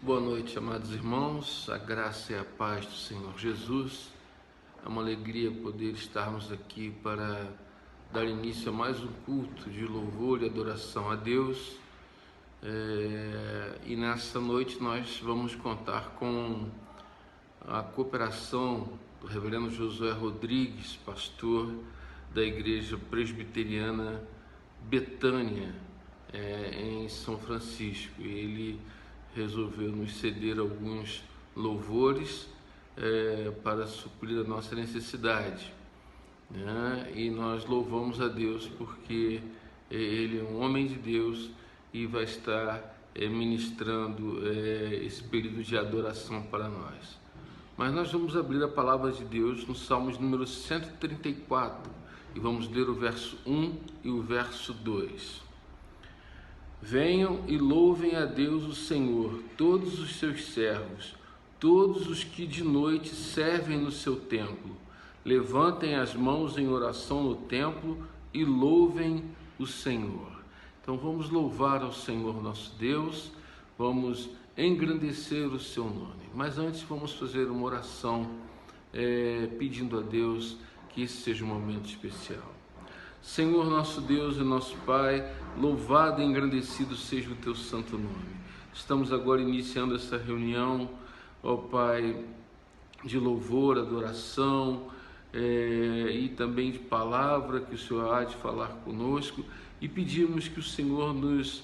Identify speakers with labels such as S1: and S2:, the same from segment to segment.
S1: Boa noite, amados irmãos, a graça e a paz do Senhor Jesus. É uma alegria poder estarmos aqui para dar início a mais um culto de louvor e adoração a Deus. E nessa noite nós vamos contar com a cooperação do reverendo Josué Rodrigues, pastor da Igreja Presbiteriana Betânia, em São Francisco. Ele resolveu nos ceder alguns louvores para suprir a nossa necessidade, né? E nós louvamos a Deus porque ele é um homem de Deus e vai estar ministrando esse período de adoração para nós. Mas nós vamos abrir a palavra de Deus no Salmos número 134 e vamos ler o verso 1 e o verso 2. Venham e louvem a Deus o Senhor, todos os seus servos, todos os que de noite servem no seu templo. Levantem as mãos em oração no templo e louvem o Senhor. Então vamos louvar ao Senhor nosso Deus, vamos engrandecer o seu nome. Mas antes vamos fazer uma oração pedindo a Deus que esse seja um momento especial. Senhor nosso Deus e nosso Pai, louvado e engrandecido seja o teu santo nome. Estamos agora iniciando essa reunião, ó Pai, de louvor, adoração e também de palavra que o Senhor há de falar conosco, e pedimos que o Senhor nos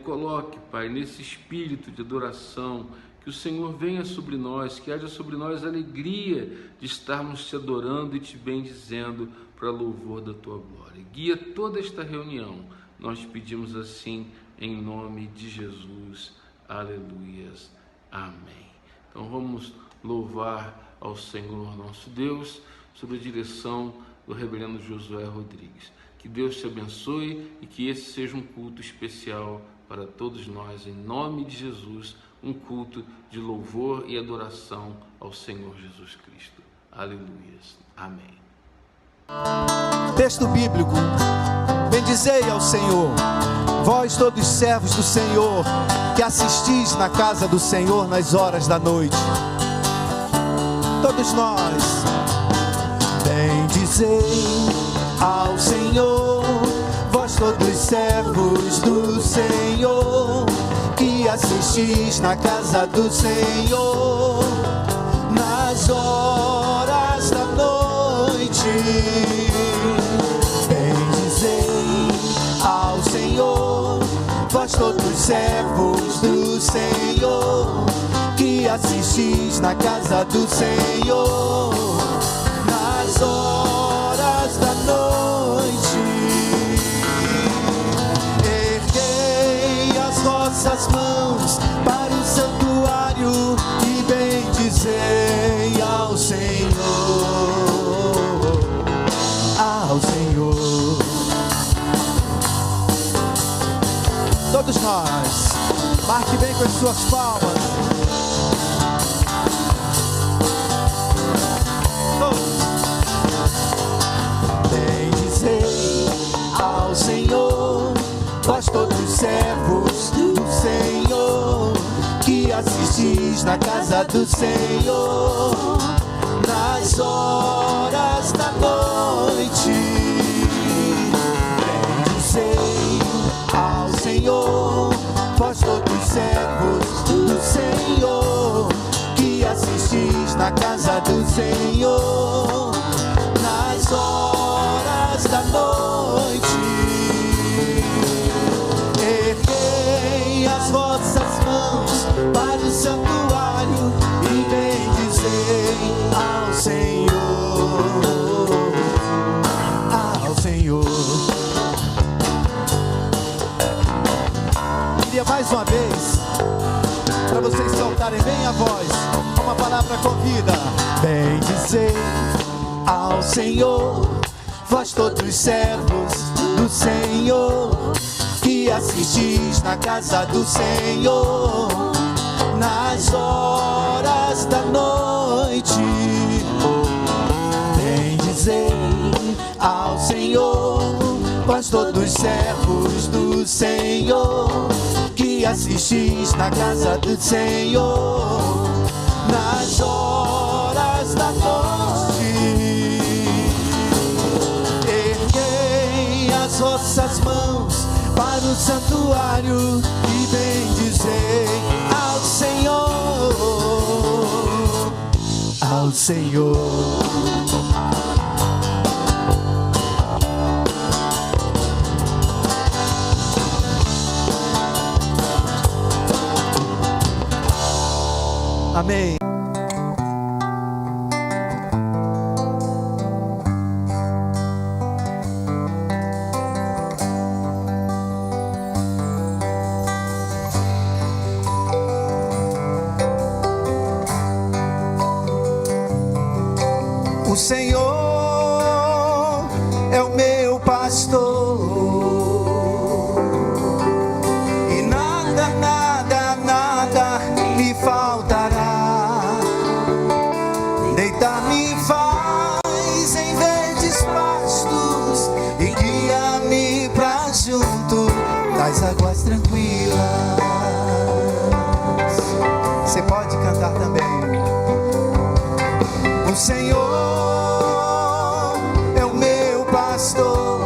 S1: coloque, Pai, nesse espírito de adoração, que o Senhor venha sobre nós, que haja sobre nós a alegria de estarmos te adorando e te bendizendo para louvor da tua glória. Guia toda esta reunião, nós pedimos assim em nome de Jesus. Aleluias. Amém. Então vamos louvar ao Senhor nosso Deus sob a direção do reverendo Josué Rodrigues. Que Deus te abençoe e que esse seja um culto especial para todos nós, em nome de Jesus, um culto de louvor e adoração ao Senhor Jesus Cristo. Aleluias. Amém.
S2: Texto bíblico: bendizei ao Senhor, vós todos servos do Senhor, que assistis na casa do Senhor nas horas da noite. Todos nós, bendizei ao Senhor, vós todos servos do Senhor, que assistis na casa do Senhor nas horas da noite. Bendizei ao Senhor, vós todos servos do Senhor, que assistis na casa do Senhor nas horas da noite. Erguei as vossas mãos para o santuário e bendizei ao Senhor, ao Senhor. Todos nós, marque bem com as suas palmas. Bendizei ao Senhor, vós todos servos do Senhor, que assistis na casa do Senhor nas horas da noite. Bendizei ao Senhor, vós todos servos do Senhor, que assistis na casa do Senhor nas horas da noite. Erguei as vossas mãos para o santuário e bendizei ao Senhor, ao Senhor. Queria mais uma vez, para vocês soltarem bem a voz, uma palavra com vida. Bendizei ao Senhor, vós todos servos do Senhor, que assistis na casa do Senhor nas horas da noite. Bendizei ao Senhor, vós todos servos do Senhor, que assistis na casa do Senhor, nas horas da noite. Erguei as vossas mãos para o santuário e bendizei ao Senhor, ao Senhor. Amém. O Senhor é o meu pastor, e nada, nada, nada me faltará. Deitar-me faz em verdes pastos e guia-me pra junto das águas tranquilas. Você pode cantar também. O Senhor é o meu pastor,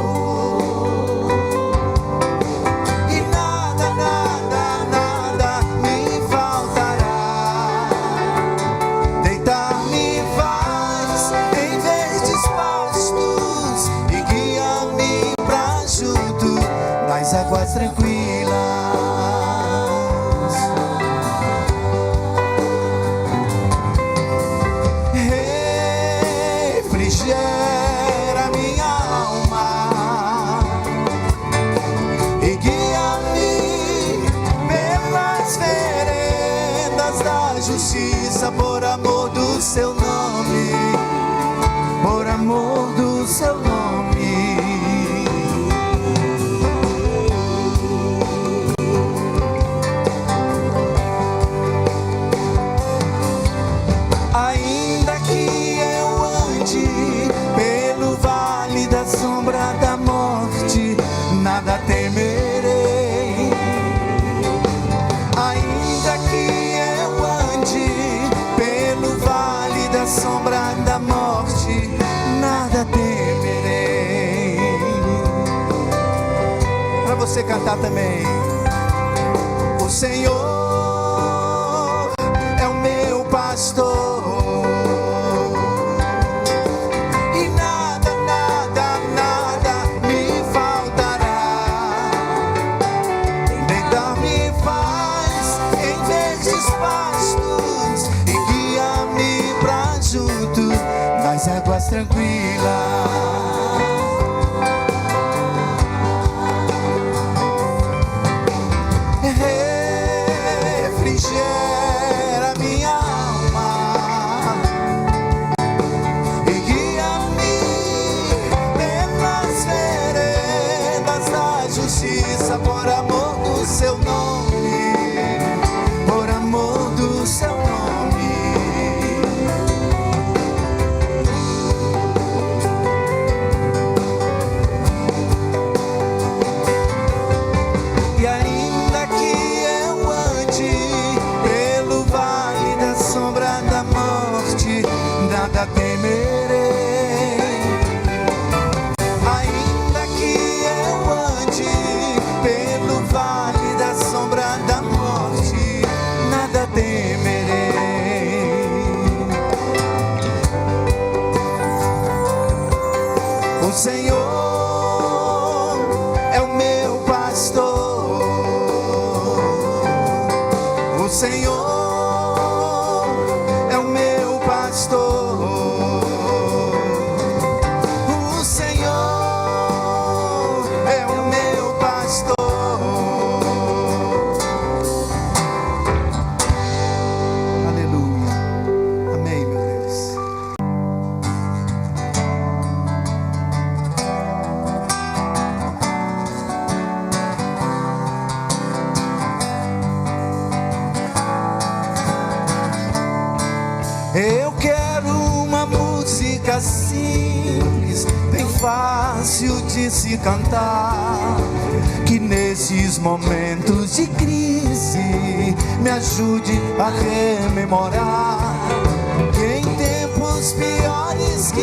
S2: e nada, nada, nada me faltará. Deitar-me faz em verdes pastos e guia-me pra junto das águas tranquilas. Refrigera minha alma e guia-me pelas veredas da justiça, por amor do seu nome, por amor do seu nome. Ainda que eu ande pelo vale da sombra da morte, nada temerei. Ainda que eu ande pelo vale da sombra da morte, nada temerei. Para você cantar também. O Senhor é o meu pastor, e nada, nada, nada me faltará. Deitar-me faz em verdes pastos e guia-me pra junto das águas tranquilas. Refrigera minha alma e guia-me pelas veredas da justiça, por amor do seu nome, por amor do seu nome. E ainda que eu ande pelo vale da sombra da morte, nada temerei. Ainda que eu ande pelo vale da sombra da morte, nada temerei. O Senhor é o meu pastor, o Senhor é o meu pastor, o Senhor é o meu pastor. Aleluia. Amém, meu Deus. Eu quero uma música simples, bem fácil de se cantar, que que nesses momentos de crise me ajude a rememorar que em tempos piores que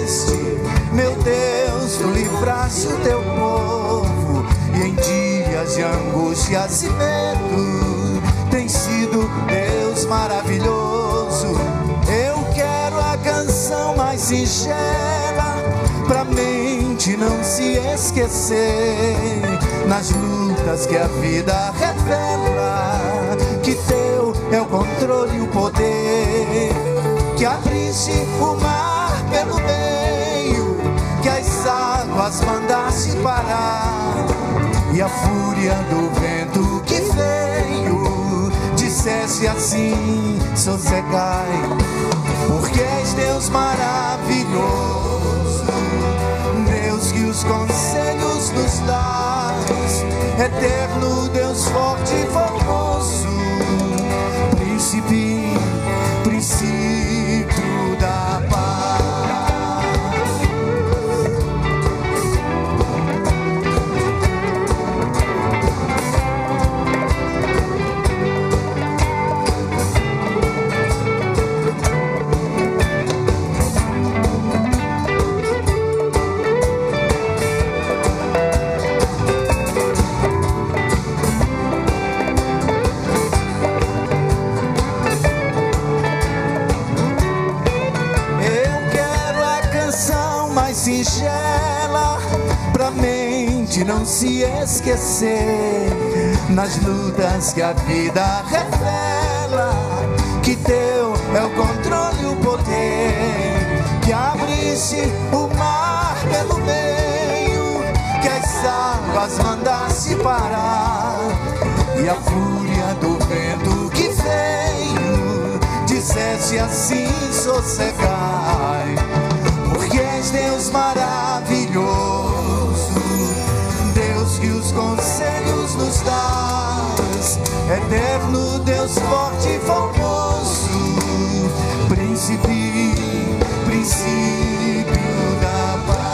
S2: este, meu Deus, tu livraste o teu povo, e em dias de angústias e medo tem sido Deus maravilhoso. Eu quero a canção mais singela, pra mente não se esquecer, nas lutas que a vida revela, que teu é o controle e o poder, que abriste o mar pelo meio, que as águas mandaste parar, e a fúria do vento que veio dissesse assim: sossegai, porque és Deus maravilhoso, Deus que os conselhos nos dás, eterno Deus forte e formoso, princípio da paz. Singela, pra mente não se esquecer, nas lutas que a vida revela, que teu é o controle e o poder, que abriste o mar pelo meio, que as águas mandaste parar, e a fúria do vento que veio dissesse assim: sossegai, porque és Deus maravilhoso, Deus que os conselhos nos dás, eterno Deus forte e formoso, princípio da paz.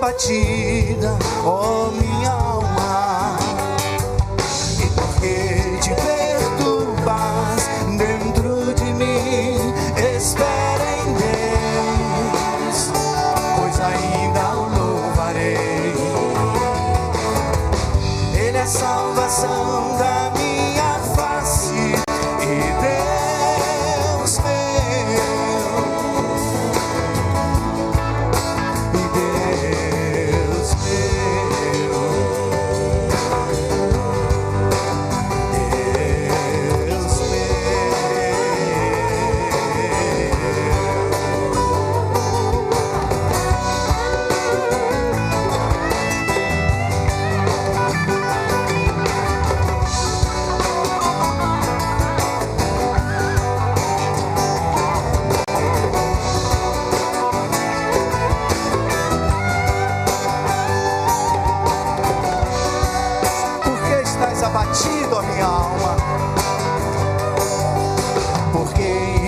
S2: abatida, ó minha alma, e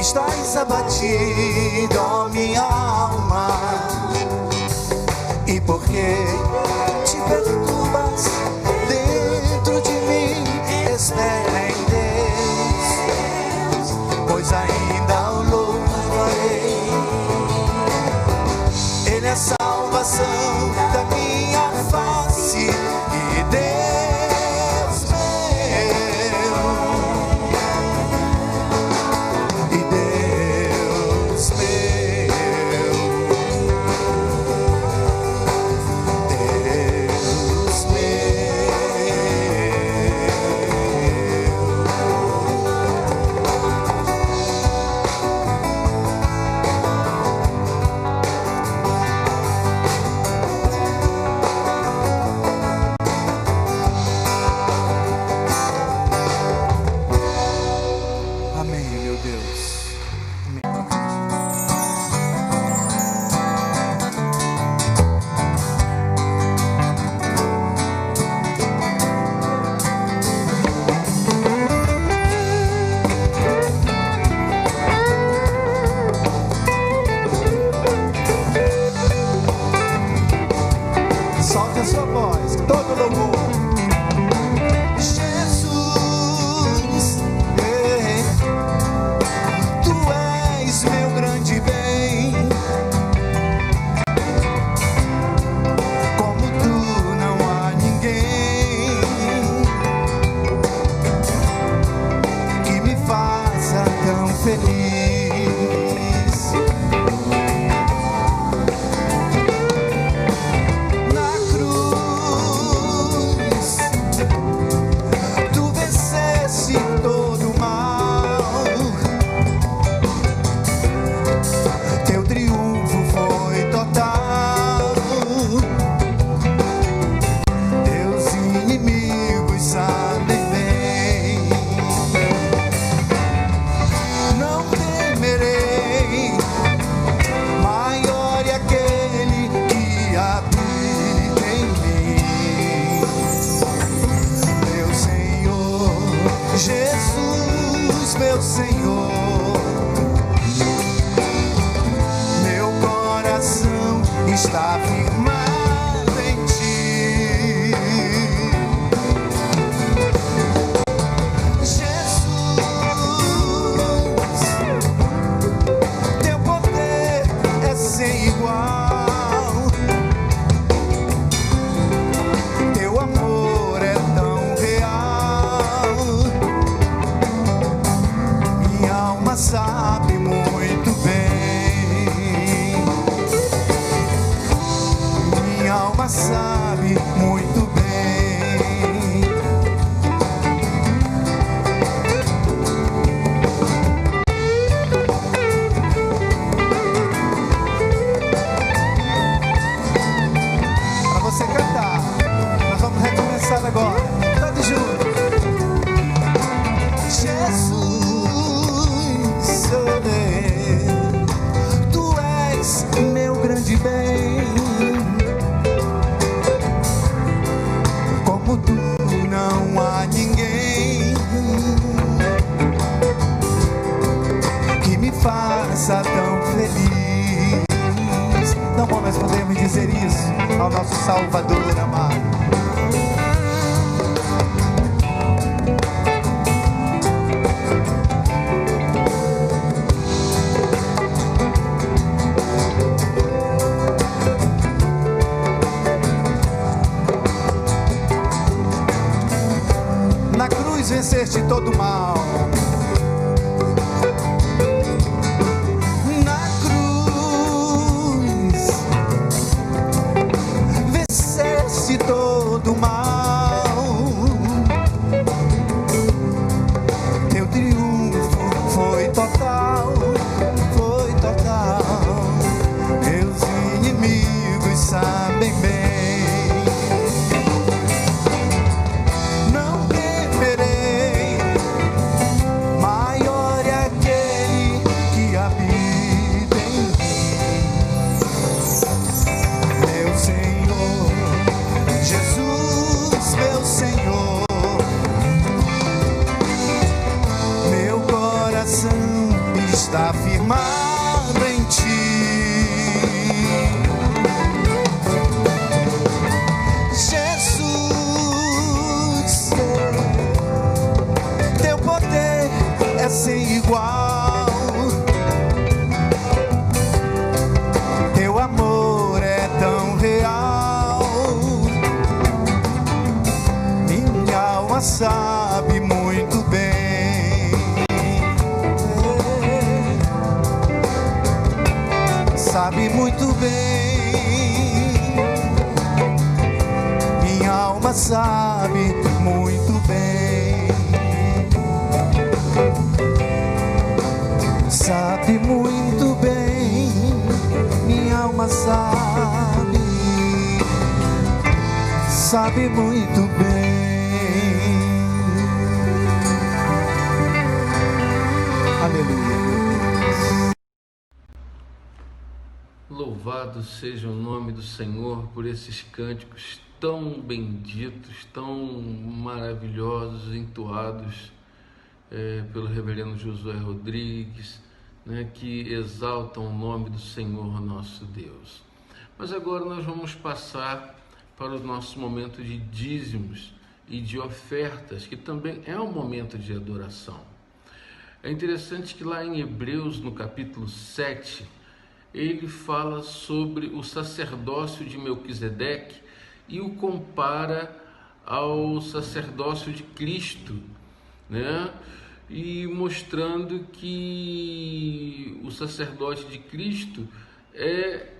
S2: estás abatido, ó minha alma, e por que te perturbas dentro de mim? Espera em Deus, pois ainda o louvarei. Ele é a salvação da minha face e Deus meu, e Deus meu, Deus
S3: venceste todo o mal. Na cruz venceste todo o mal. Teu triunfo foi total, foi total. Meus inimigos sabem bem. está firmado em ti. Jesus, teu poder é sem igual, teu amor é tão real, minha alma sabe muito bem, sabe muito bem, minha alma sabe muito bem, sabe muito bem, minha alma sabe muito bem. Aleluia.
S1: Louvado seja o nome do Senhor por esses cânticos tão benditos, tão maravilhosos, entoados pelo reverendo Josué Rodrigues, né, que exaltam o nome do Senhor nosso Deus. Mas agora nós vamos passar para o nosso momento de dízimos e de ofertas, que também é um momento de adoração. É interessante que lá em Hebreus, no capítulo 7, ele fala sobre o sacerdócio de Melquisedeque e o compara ao sacerdócio de Cristo, né? E mostrando que o sacerdote de Cristo é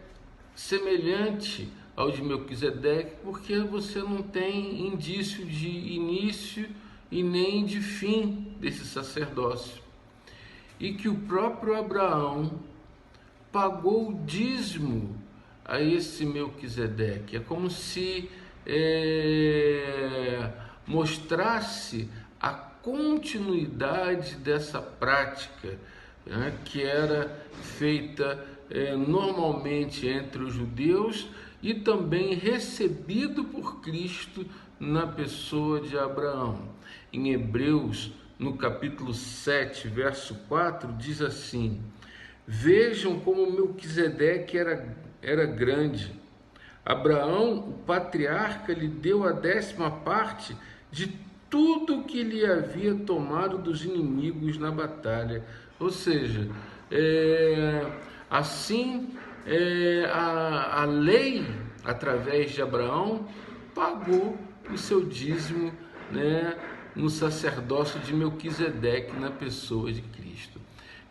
S1: semelhante ao de Melquisedeque, porque você não tem indício de início e nem de fim desse sacerdócio. E que o próprio Abraão pagou o dízimo a esse Melquisedeque. É como se mostrasse a continuidade dessa prática, né, que era feita normalmente entre os judeus e também recebido por Cristo na pessoa de Abraão. Em Hebreus, no capítulo 7, verso 4, diz assim: vejam como Melquisedeque era grande. Abraão, o patriarca, lhe deu a 10ª parte de tudo que lhe havia tomado dos inimigos na batalha. Ou seja, a lei, através de Abraão, pagou o seu dízimo, né, no sacerdócio de Melquisedeque, na pessoa de Cristo.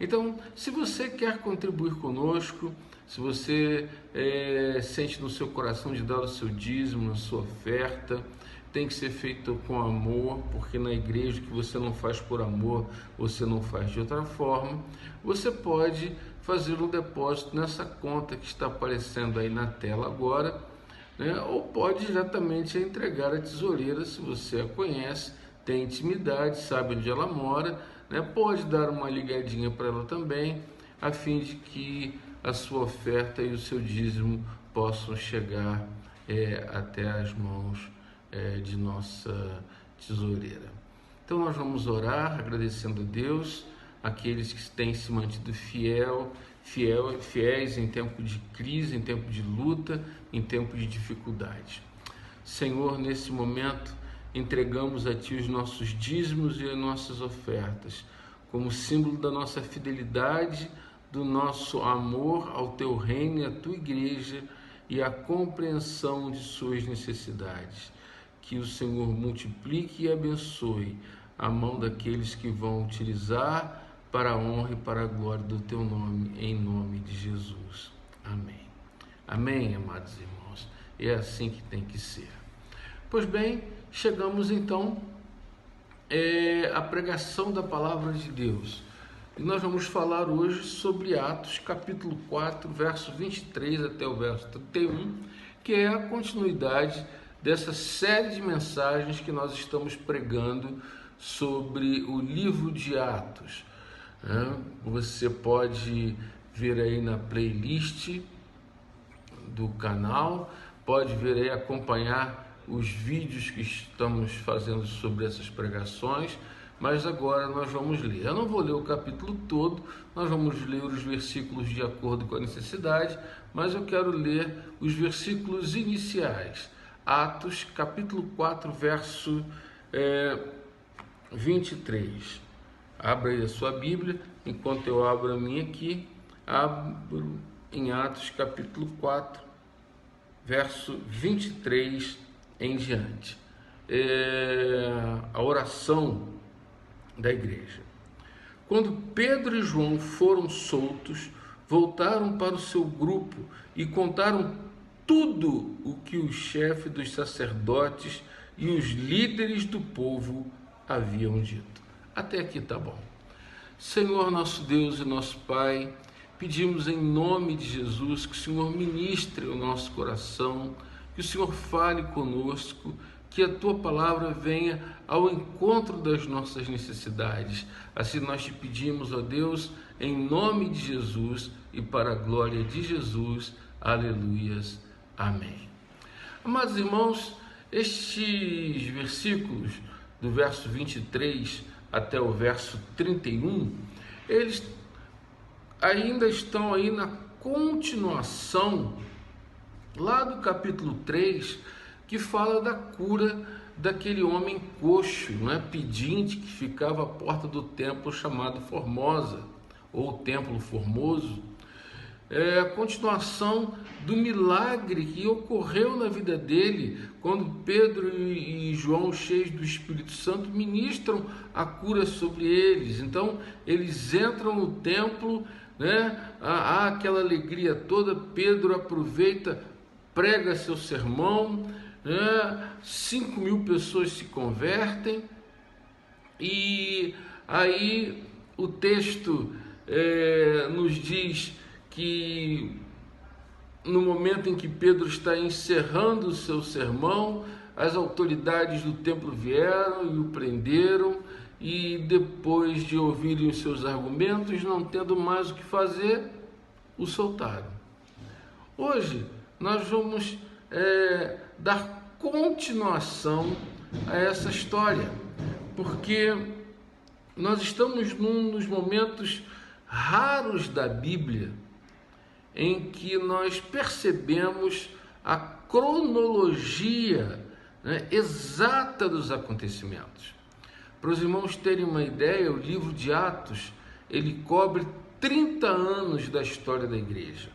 S1: Então, se você quer contribuir conosco, se você sente no seu coração de dar o seu dízimo, a sua oferta, tem que ser feito com amor, porque na igreja que você não faz por amor, você não faz de outra forma. Você pode fazer um depósito nessa conta que está aparecendo aí na tela agora, né? Ou pode diretamente entregar à tesoureira, se você a conhece, tem intimidade, sabe onde ela mora, né? Pode dar uma ligadinha para ela também, a fim de que a sua oferta e o seu dízimo possam chegar até as mãos de nossa tesoureira. Então nós vamos orar agradecendo a Deus, aqueles que têm se mantido fiéis em tempo de crise, em tempo de luta, em tempo de dificuldade. Senhor, nesse momento entregamos a Ti os nossos dízimos e as nossas ofertas, como símbolo da nossa fidelidade, do nosso amor ao Teu reino e à Tua igreja e a compreensão de suas necessidades. Que o Senhor multiplique e abençoe a mão daqueles que vão utilizar para a honra e para a glória do Teu nome, em nome de Jesus. Amém. Amém, amados irmãos. É assim que tem que ser. Pois bem, chegamos então à pregação da palavra de Deus. E nós vamos falar hoje sobre Atos, capítulo 4, verso 23 até o verso 31, que é a continuidade dessa série de mensagens que nós estamos pregando sobre o livro de Atos. Você pode ver aí na playlist do canal, pode ver aí, acompanhar os vídeos que estamos fazendo sobre essas pregações. mas agora nós vamos ler. Eu não vou ler o capítulo todo, nós vamos ler os versículos de acordo com a necessidade, mas eu quero ler os versículos iniciais. Atos, capítulo 4, verso 23. Abra aí a sua Bíblia, enquanto eu abro a minha aqui, abro em Atos, capítulo 4, verso 23 em diante. A oração da igreja. Quando Pedro e João foram soltos, voltaram para o seu grupo e contaram tudo o que o chefe dos sacerdotes e os líderes do povo haviam dito. Até aqui tá bom. Senhor nosso Deus e nosso Pai, pedimos em nome de Jesus que o Senhor ministre o nosso coração, que o Senhor fale conosco, que a Tua palavra venha ao encontro das nossas necessidades. Assim nós te pedimos, ó Deus, em nome de Jesus e para a glória de Jesus. Aleluias. Amém. Amados irmãos, estes versículos, do verso 23 até o verso 31, eles ainda estão aí na continuação, lá do capítulo 3, que fala da cura daquele homem coxo, pedinte, que ficava à porta do templo chamado Formosa, ou Templo Formoso. É a continuação do milagre que ocorreu na vida dele, quando Pedro e João, cheios do Espírito Santo, ministram a cura sobre eles. Então, eles entram no templo, há aquela alegria toda, Pedro aproveita, prega seu sermão, 5.000 pessoas se convertem, e aí o texto nos diz que no momento em que Pedro está encerrando o seu sermão, as autoridades do templo vieram e o prenderam, e depois de ouvirem os seus argumentos, não tendo mais o que fazer, o soltaram. Hoje nós vamos dar continuação a essa história, porque nós estamos num dos momentos raros da Bíblia em que nós percebemos a cronologia exata dos acontecimentos. Para os irmãos terem uma ideia, o livro de Atos, ele cobre 30 anos da história da igreja.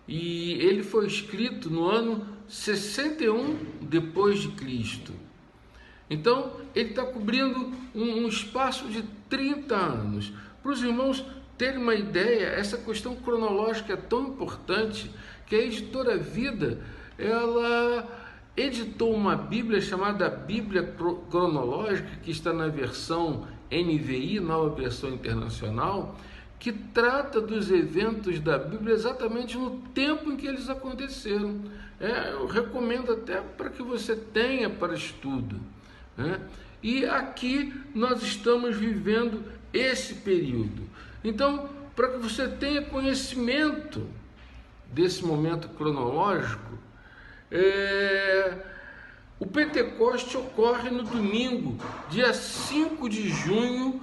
S1: E ele foi escrito no ano 61 depois de Cristo. Então, ele está cobrindo um espaço de 30 anos. Para os irmãos terem uma ideia, essa questão cronológica é tão importante que a editora Vida, ela editou uma Bíblia chamada Bíblia Cronológica, que está na versão NVI, Nova Versão Internacional, que trata dos eventos da Bíblia exatamente no tempo em que eles aconteceram. Eu recomendo até para que você tenha para estudo. E aqui nós estamos vivendo esse período. Então, para que você tenha conhecimento desse momento cronológico, o Pentecoste ocorre no domingo, dia 5 de junho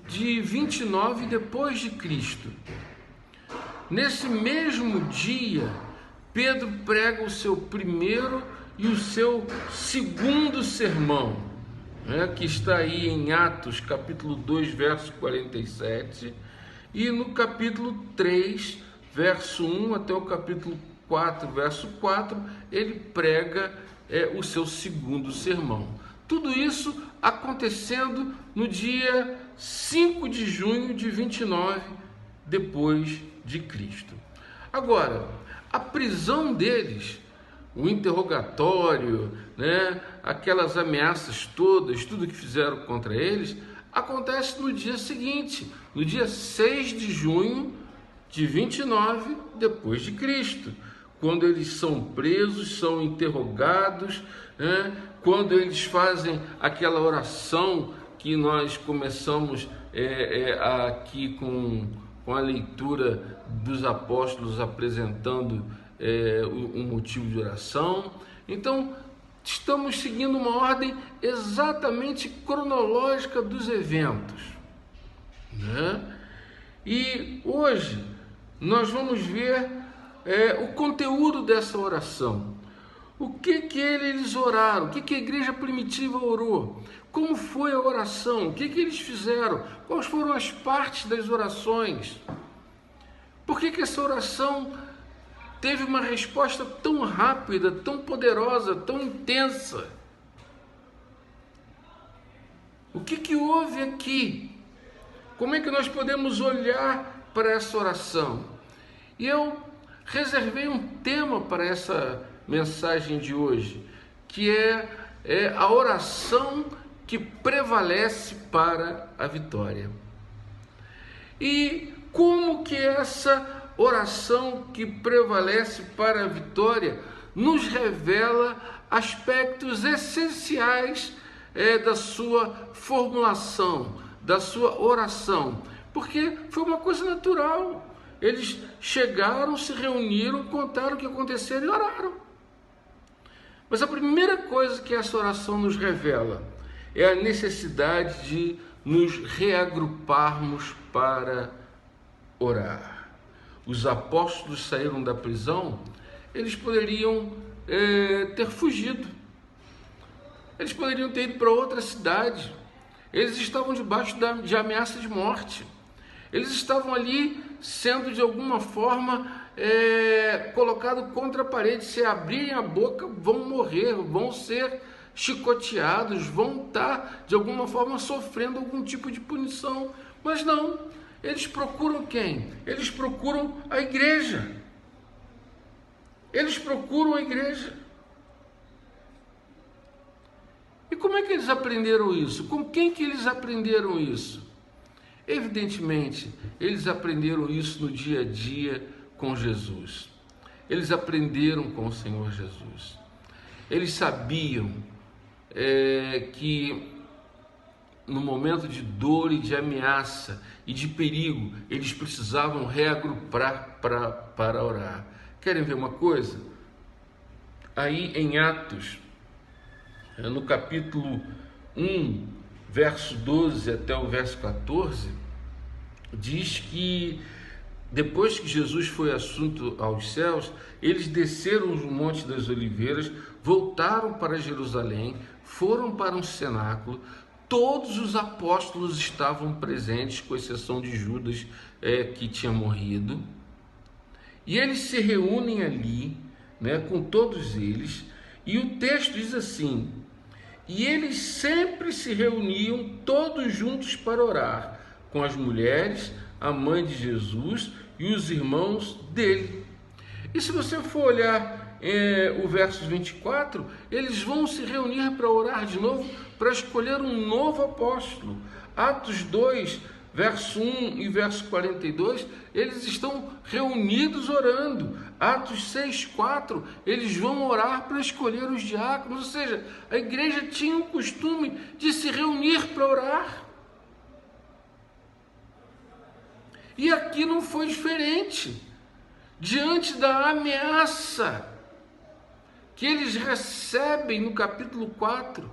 S1: de 29 depois de Cristo. Nesse mesmo dia, Pedro prega o seu primeiro e o seu segundo sermão, que está aí em Atos, capítulo 2, verso 47, e no capítulo 3, verso 1 até o capítulo 4, verso 4, ele prega o seu segundo sermão. Tudo isso acontecendo no dia 5 de junho de 29 depois de Cristo. Agora, a prisão deles, o interrogatório, aquelas ameaças todas, tudo que fizeram contra eles, acontece no dia seguinte, no dia 6 de junho de 29 depois de Cristo, quando eles são presos, são interrogados, quando eles fazem aquela oração que nós começamos aqui com a leitura dos apóstolos apresentando um motivo de oração. Então, estamos seguindo uma ordem exatamente cronológica dos eventos, né? E hoje nós vamos ver o conteúdo dessa oração. O que eles oraram? O que a igreja primitiva orou? Como foi a oração? O que eles fizeram? Quais foram as partes das orações? Por que essa oração teve uma resposta tão rápida, tão poderosa, tão intensa? O que houve aqui? Como é que nós podemos olhar para essa oração? E eu reservei um tema para essa mensagem de hoje, que é a oração que prevalece para a vitória. E como que essa oração que prevalece para a vitória nos revela aspectos essenciais da sua formulação, da sua oração, porque foi uma coisa natural. Eles chegaram, se reuniram, contaram o que aconteceu e oraram. Mas a primeira coisa que essa oração nos revela é a necessidade de nos reagruparmos para orar. Os apóstolos saíram da prisão, eles poderiam ter fugido, eles poderiam ter ido para outra cidade, eles estavam debaixo de ameaça de morte, eles estavam ali sendo de alguma forma colocados contra a parede. Se abrirem a boca vão morrer, vão ser chicoteados, vão estar de alguma forma sofrendo algum tipo de punição. Mas não, eles procuram quem? Eles procuram a igreja. Eles procuram a igreja. E como é que eles aprenderam isso? Com quem que eles aprenderam isso? Evidentemente, eles aprenderam isso no dia a dia com Jesus. Eles aprenderam com o Senhor Jesus. Eles sabiam que no momento de dor e de ameaça e de perigo, eles precisavam reagrupar para orar. Querem ver uma coisa? Aí em Atos, no capítulo 1, verso 12 até o verso 14, diz que depois que Jesus foi assunto aos céus, eles desceram o Monte das Oliveiras, voltaram para Jerusalém, foram para um cenáculo. Todos os apóstolos estavam presentes, com exceção de Judas, que tinha morrido. E eles se reúnem ali, né, com todos eles, e o texto diz assim: e eles sempre se reuniam todos juntos para orar, com as mulheres, a mãe de Jesus e os irmãos dele. E se você for olhar o verso 24, eles vão se reunir para orar de novo, para escolher um novo apóstolo. Atos 2, verso 1 e verso 42, eles estão reunidos orando. Atos 6, 4, eles vão orar para escolher os diáconos. Ou seja, a igreja tinha o costume de se reunir para orar. E aqui não foi diferente. Diante da ameaça que eles recebem no capítulo 4,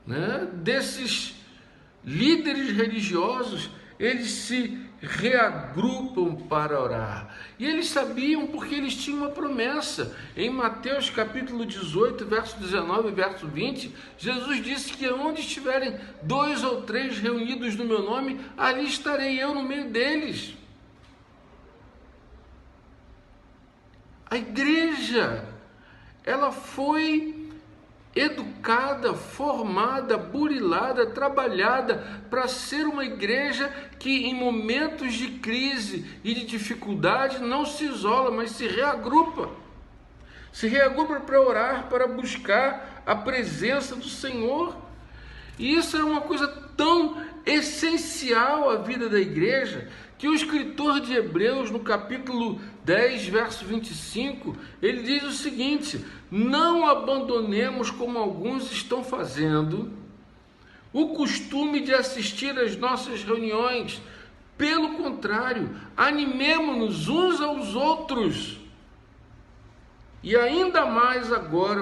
S1: né, desses líderes religiosos, eles se reagrupam para orar. E eles sabiam porque eles tinham uma promessa. Em Mateus capítulo 18, verso 19 e verso 20, Jesus disse que onde estiverem 2 ou 3 reunidos no meu nome, ali estarei eu no meio deles. A igreja, ela foi educada, formada, burilada, trabalhada para ser uma igreja que em momentos de crise e de dificuldade não se isola, mas se reagrupa. Se reagrupa para orar, para buscar a presença do Senhor. E isso é uma coisa tão essencial à vida da igreja, que o escritor de Hebreus, no capítulo 10, verso 25, ele diz o seguinte: não abandonemos, como alguns estão fazendo, o costume de assistir às nossas reuniões. Pelo contrário, animemo-nos uns aos outros, E ainda mais agora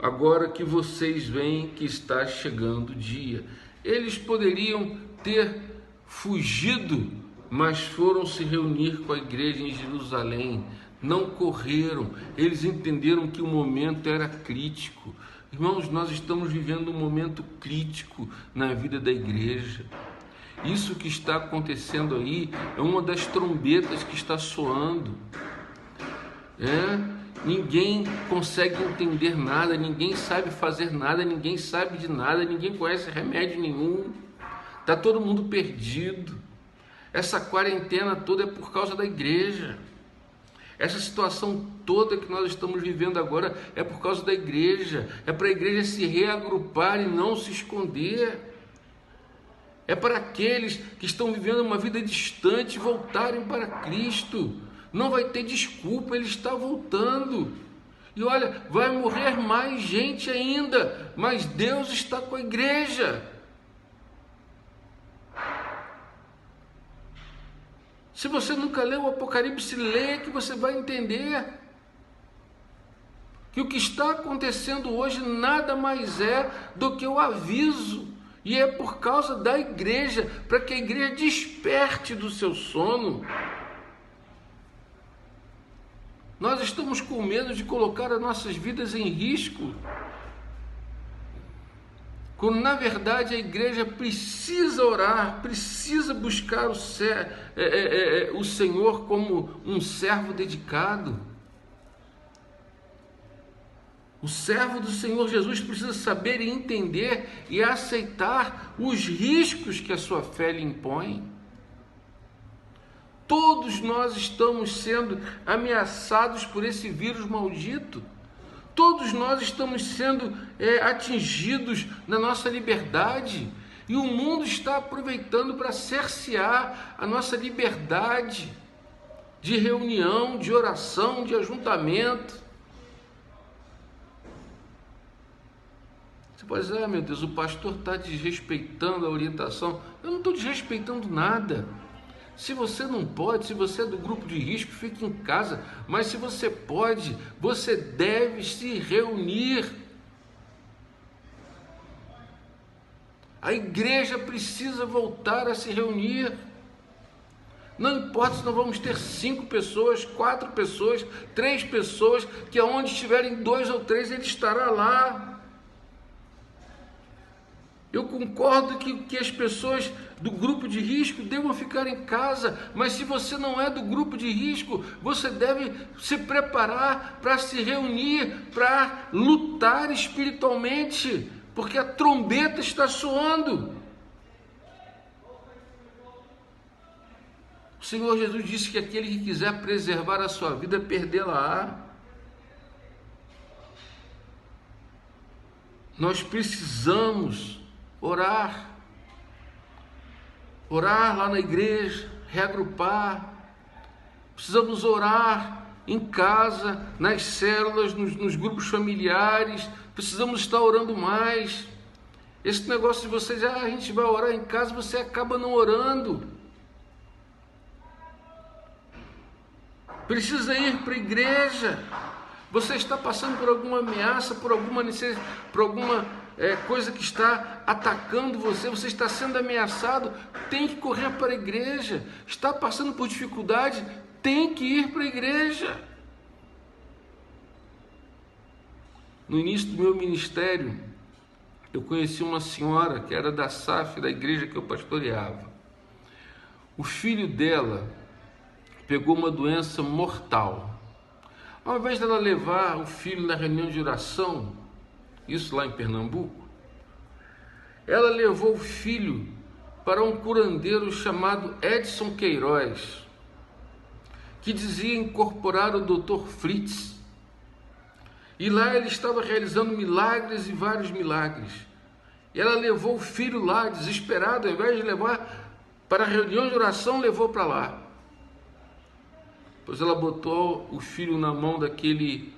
S1: agora que vocês veem que está chegando o dia. Eles poderiam ter fugido, mas foram se reunir com a igreja em Jerusalém. Não correram, eles entenderam que o momento era crítico. Irmãos, nós estamos vivendo um momento crítico na vida da igreja. Isso que está acontecendo aí é uma das trombetas que está soando. Ninguém consegue entender nada, ninguém sabe fazer nada, ninguém sabe de nada, ninguém conhece remédio nenhum. Está todo mundo perdido. Essa quarentena toda é por causa da igreja. Essa situação toda que nós estamos vivendo agora é por causa da igreja. É para a igreja se reagrupar e não se esconder. É para aqueles que estão vivendo uma vida distante voltarem para Cristo. Não vai ter desculpa, Ele está voltando. E olha, vai morrer mais gente ainda, mas Deus está com a igreja. Se você nunca leu o Apocalipse, leia que você vai entender que o que está acontecendo hoje nada mais é do que o aviso, e é por causa da igreja, para que a igreja desperte do seu sono. Nós estamos com medo de colocar as nossas vidas em risco, quando na verdade a igreja precisa orar, precisa buscar o Senhor como um servo dedicado. O servo do Senhor Jesus precisa saber e entender e aceitar os riscos que a sua fé lhe impõe. Todos nós estamos sendo ameaçados por esse vírus maldito. Todos nós estamos sendo atingidos na nossa liberdade. E o mundo está aproveitando para cercear a nossa liberdade de reunião, de oração, de ajuntamento. Você pode dizer, meu Deus, o pastor está desrespeitando a orientação. Eu não estou desrespeitando nada. Se você não pode, se você é do grupo de risco, fique em casa. Mas se você pode, você deve se reunir. A igreja precisa voltar a se reunir. Não importa se nós vamos ter 5 pessoas, 4 pessoas, 3 pessoas, que aonde estiverem 2 ou 3, ele estará lá. Eu concordo que as pessoas do grupo de risco devam ficar em casa, mas se você não é do grupo de risco, você deve se preparar para se reunir, para lutar espiritualmente, porque a trombeta está soando. O Senhor Jesus disse que aquele que quiser preservar a sua vida, perdê-la-á. Nós precisamos orar lá na igreja, reagrupar. Precisamos orar em casa, nas células, nos grupos familiares. Precisamos estar orando mais. Esse negócio de vocês, a gente vai orar em casa, você acaba não orando. Precisa ir para a igreja. Você está passando por alguma ameaça, por alguma necessidade, por alguma coisa que está atacando você, você está sendo ameaçado, tem que correr para a igreja. Está passando por dificuldade, tem que ir para a igreja. No início do meu ministério, eu conheci uma senhora que era da SAF, da igreja que eu pastoreava. O filho dela pegou uma doença mortal. Ao invés dela levar o filho na reunião de oração, isso lá em Pernambuco, ela levou o filho para um curandeiro chamado Edson Queiroz, que dizia incorporar o Dr. Fritz. E lá ele estava realizando milagres e vários milagres. E ela levou o filho lá, desesperado, ao invés de levar para a reunião de oração, levou para lá. Pois ela botou o filho na mão daquele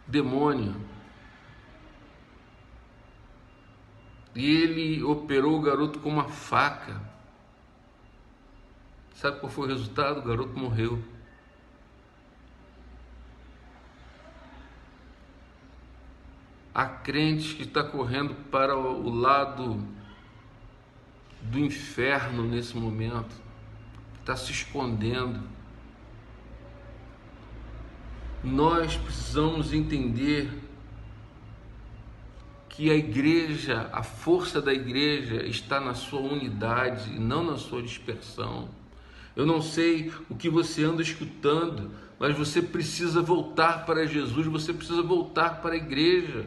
S1: demônio. E ele operou o garoto com uma faca. Sabe qual foi o resultado? O garoto morreu. Há crentes que estão correndo para o lado do inferno nesse momento, está se escondendo. Nós precisamos entender que a igreja, a força da igreja está na sua unidade e não na sua dispersão. Eu não sei o que você anda escutando, mas você precisa voltar para Jesus, você precisa voltar para a igreja.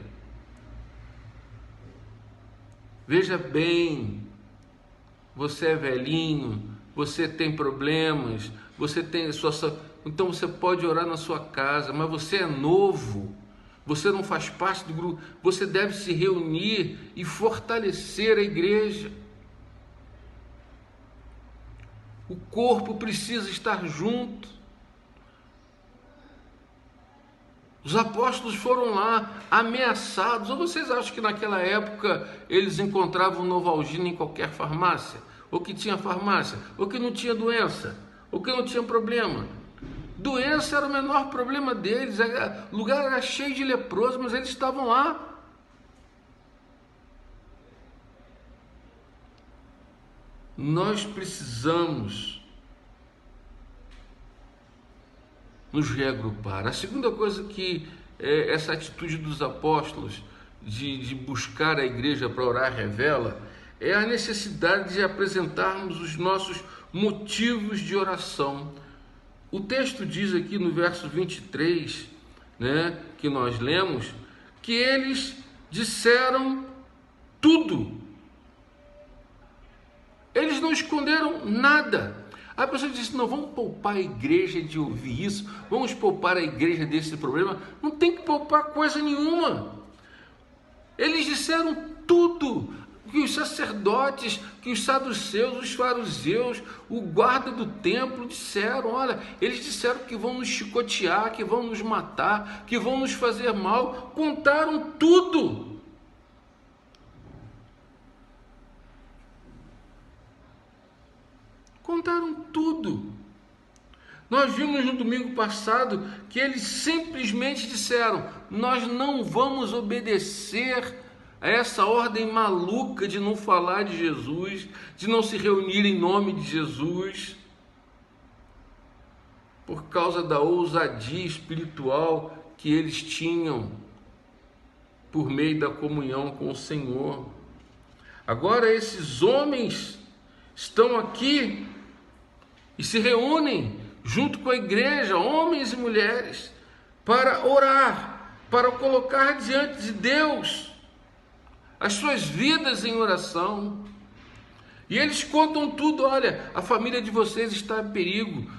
S1: Veja bem, você é velhinho, você tem problemas, você tem então você pode orar na sua casa, mas você é novo, você não faz parte do grupo, você deve se reunir e fortalecer a igreja. O corpo precisa estar junto. Os apóstolos foram lá ameaçados. Ou vocês acham que naquela época eles encontravam Novalgina em qualquer farmácia? Ou que tinha farmácia? Ou que não tinha doença? Ou que não tinha problema? Doença era o menor problema deles. O lugar era cheio de leprosos, mas eles estavam lá. Nós precisamos nos reagrupar. A segunda coisa que essa atitude dos apóstolos de buscar a igreja para orar revela é a necessidade de apresentarmos os nossos motivos de oração. O texto diz aqui no verso 23, que nós lemos, que eles disseram tudo. Eles não esconderam nada. A pessoa disse, não, vamos poupar a igreja de ouvir isso, vamos poupar a igreja desse problema. Não tem que poupar coisa nenhuma. Eles disseram tudo, que os sacerdotes, que os saduceus, os fariseus, o guarda do templo disseram. Olha, eles disseram que vão nos chicotear, que vão nos matar, que vão nos fazer mal. Contaram tudo. Contaram tudo. Nós vimos no domingo passado que eles simplesmente disseram, nós não vamos obedecer a essa ordem maluca de não falar de Jesus, de não se reunir em nome de Jesus, por causa da ousadia espiritual que eles tinham por meio da comunhão com o Senhor. Agora esses homens estão aqui e se reúnem junto com a igreja, homens e mulheres, para orar, para colocar diante de Deus as suas vidas em oração. E eles contam tudo. Olha, a família de vocês está em perigo,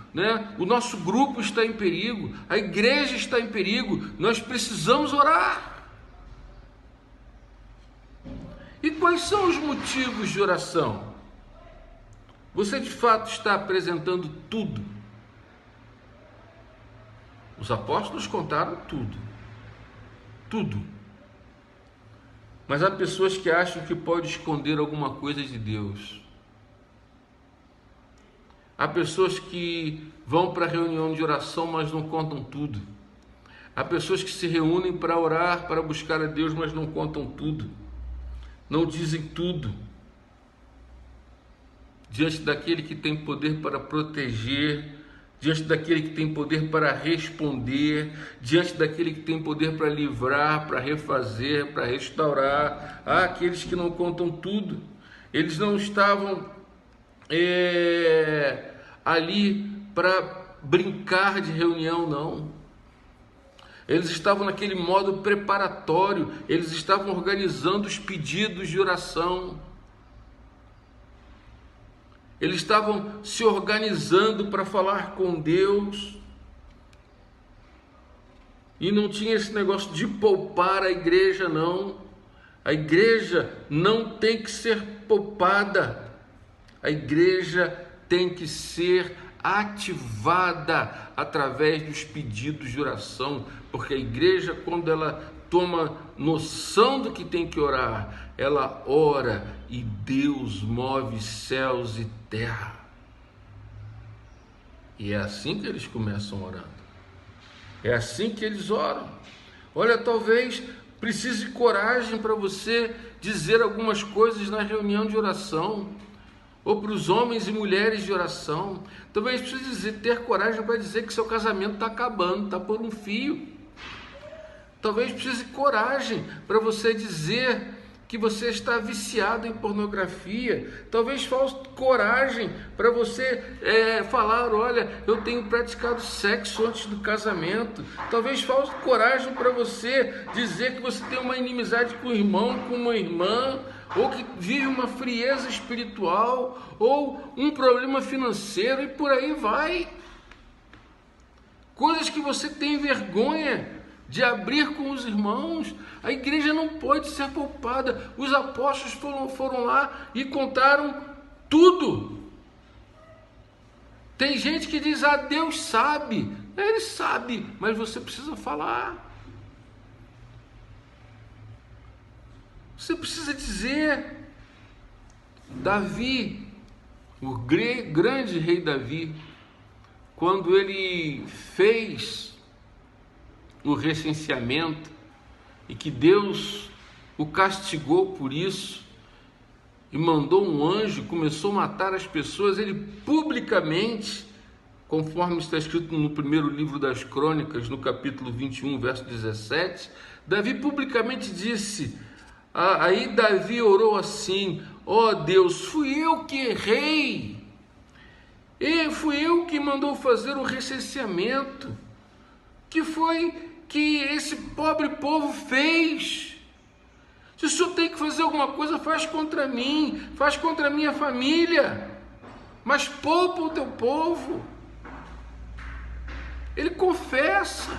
S1: o nosso grupo está em perigo, a igreja está em perigo, nós precisamos orar. E quais são os motivos de oração? Você de fato está apresentando tudo. Os apóstolos contaram tudo. Tudo. Mas há pessoas que acham que pode esconder alguma coisa de Deus. Há pessoas que vão para a reunião de oração, mas não contam tudo. Há pessoas que se reúnem para orar, para buscar a Deus, mas não contam tudo. Não dizem tudo. Diante daquele que tem poder para proteger, diante daquele que tem poder para responder, diante daquele que tem poder para livrar, para refazer, para restaurar. Há aqueles que não contam tudo. Eles não estavam ali para brincar de reunião, não. Eles estavam naquele modo preparatório, eles estavam organizando os pedidos de oração. Eles estavam se organizando para falar com Deus. E não tinha esse negócio de poupar a igreja, não. A igreja não tem que ser poupada. A igreja tem que ser ativada através dos pedidos de oração. Porque a igreja, quando ela toma noção do que tem que orar, ela ora e Deus move céus e terra. E é assim que eles começam orando. É assim que eles oram. Olha, talvez Precisa de coragem para você dizer algumas coisas na reunião de oração, ou para os homens e mulheres de oração. Talvez precise ter coragem para dizer que seu casamento está acabando, está por um fio. Talvez precise de coragem para você dizer que você está viciado em pornografia. Talvez falte coragem para você falar, olha, eu tenho praticado sexo antes do casamento. Talvez falte coragem para você dizer que você tem uma inimizade com o irmão, com uma irmã, ou que vive uma frieza espiritual, ou um problema financeiro, e por aí vai. Coisas que você tem vergonha de abrir com os irmãos. A igreja não pode ser poupada. Os apóstolos foram lá e contaram tudo. Tem gente que diz, Deus sabe. Ele sabe, mas você precisa falar. Você precisa dizer. Davi, o grande rei Davi, quando ele fez o recenseamento e que Deus o castigou por isso e mandou um anjo, começou a matar as pessoas, ele publicamente, conforme está escrito no primeiro livro das Crônicas, no capítulo 21, verso 17, Davi publicamente disse, aí Davi orou assim, Deus, fui eu que errei, e fui eu que mandou fazer o recenseamento, que foi que esse pobre povo fez. Se o senhor tem que fazer alguma coisa, faz contra mim, faz contra a minha família, mas poupa o teu povo. Ele confessa.